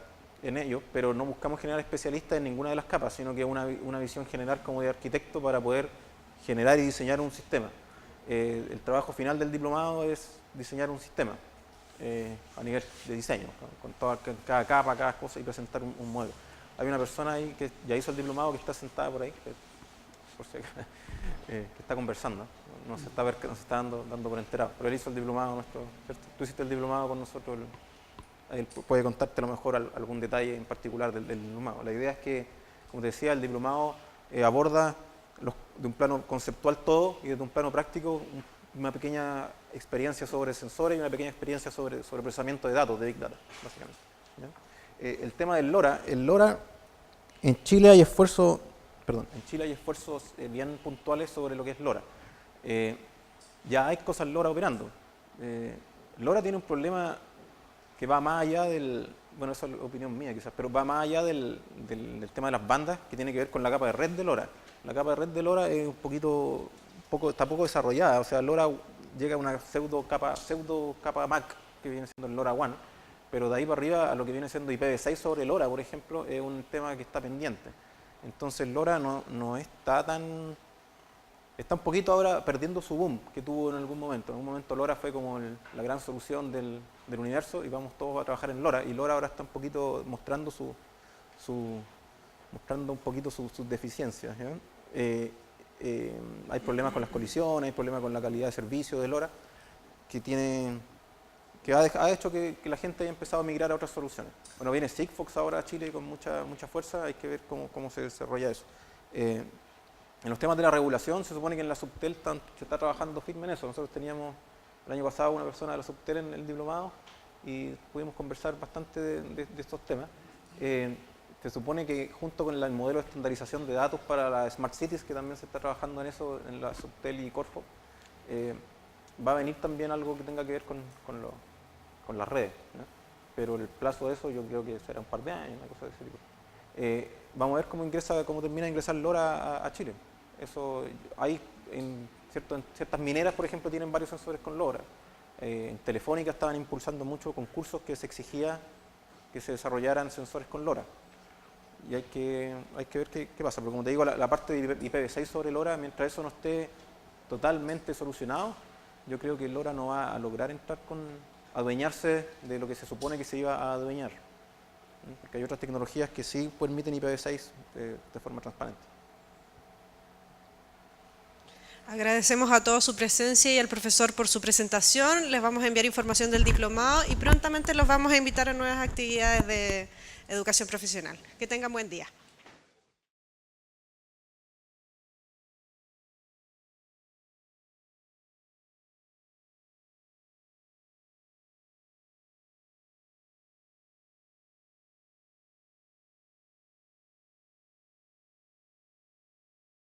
en ello, pero no buscamos generar especialistas en ninguna de las capas, sino que una visión general como de arquitecto para poder generar y diseñar un sistema. El trabajo final del diplomado es diseñar un sistema a nivel de diseño, con cada capa, cada cosa, y presentar un modelo. Hay una persona ahí que ya hizo el diplomado que está sentada por ahí, que está conversando, no se está dando por enterado, pero él hizo el diplomado nuestro, ¿cierto? Tú hiciste el diplomado con nosotros, él puede contarte a lo mejor algún detalle en particular del diplomado. La idea es que, como te decía, el diplomado aborda de un plano conceptual todo y desde un plano práctico una pequeña experiencia sobre sensores y una pequeña experiencia sobre procesamiento de datos, de Big Data, básicamente. ¿Ya? El tema del LoRa, en Chile hay esfuerzos bien puntuales sobre lo que es LoRa. Ya hay cosas LoRa operando. LoRa tiene un problema que va más allá de bueno, eso es opinión mía quizás, pero va más allá del tema de las bandas, que tiene que ver con la capa de red de LoRa. La capa de red de LoRa es está poco desarrollada, o sea, LoRa llega a una pseudo capa MAC, que viene siendo el LoRaWAN, pero de ahí para arriba a lo que viene siendo IPv6 sobre LoRa, por ejemplo, es un tema que está pendiente. Entonces LoRa no está tan... Está un poquito ahora perdiendo su boom que tuvo en algún momento. En algún momento LoRa fue como la gran solución del universo y vamos todos a trabajar en LoRa. Y LoRa ahora está un poquito mostrando mostrando un poquito sus deficiencias. ¿ya? Hay problemas con las colisiones, hay problemas con la calidad de servicio de LoRa que ha hecho que la gente haya empezado a migrar a otras soluciones. Bueno, viene Sigfox ahora a Chile con mucha fuerza, hay que ver cómo se desarrolla eso. En los temas de la regulación, se supone que en la Subtel se está trabajando firme en eso. Nosotros teníamos el año pasado una persona de la Subtel en el diplomado y pudimos conversar bastante de estos temas. Se supone que junto con el modelo de estandarización de datos para las Smart Cities, que también se está trabajando en eso en la Subtel y Corfo, va a venir también algo que tenga que ver con las redes, ¿no? Pero el plazo de eso yo creo que será un par de años, una cosa de ese tipo. Vamos a ver cómo termina de ingresar LoRa a Chile. Eso hay en ciertas mineras, por ejemplo, tienen varios sensores con LoRa. En Telefónica estaban impulsando mucho concursos que se exigía que se desarrollaran sensores con LoRa. Y hay que ver qué pasa. Pero como te digo, la parte de IPv6 sobre LoRa, mientras eso no esté totalmente solucionado, yo creo que LoRa no va a lograr adueñarse de lo que se supone que se iba a adueñar. Porque hay otras tecnologías que sí permiten IPv6 de forma transparente. Agradecemos a todos su presencia y al profesor por su presentación. Les vamos a enviar información del diplomado y prontamente los vamos a invitar a nuevas actividades de educación profesional. Que tengan buen día.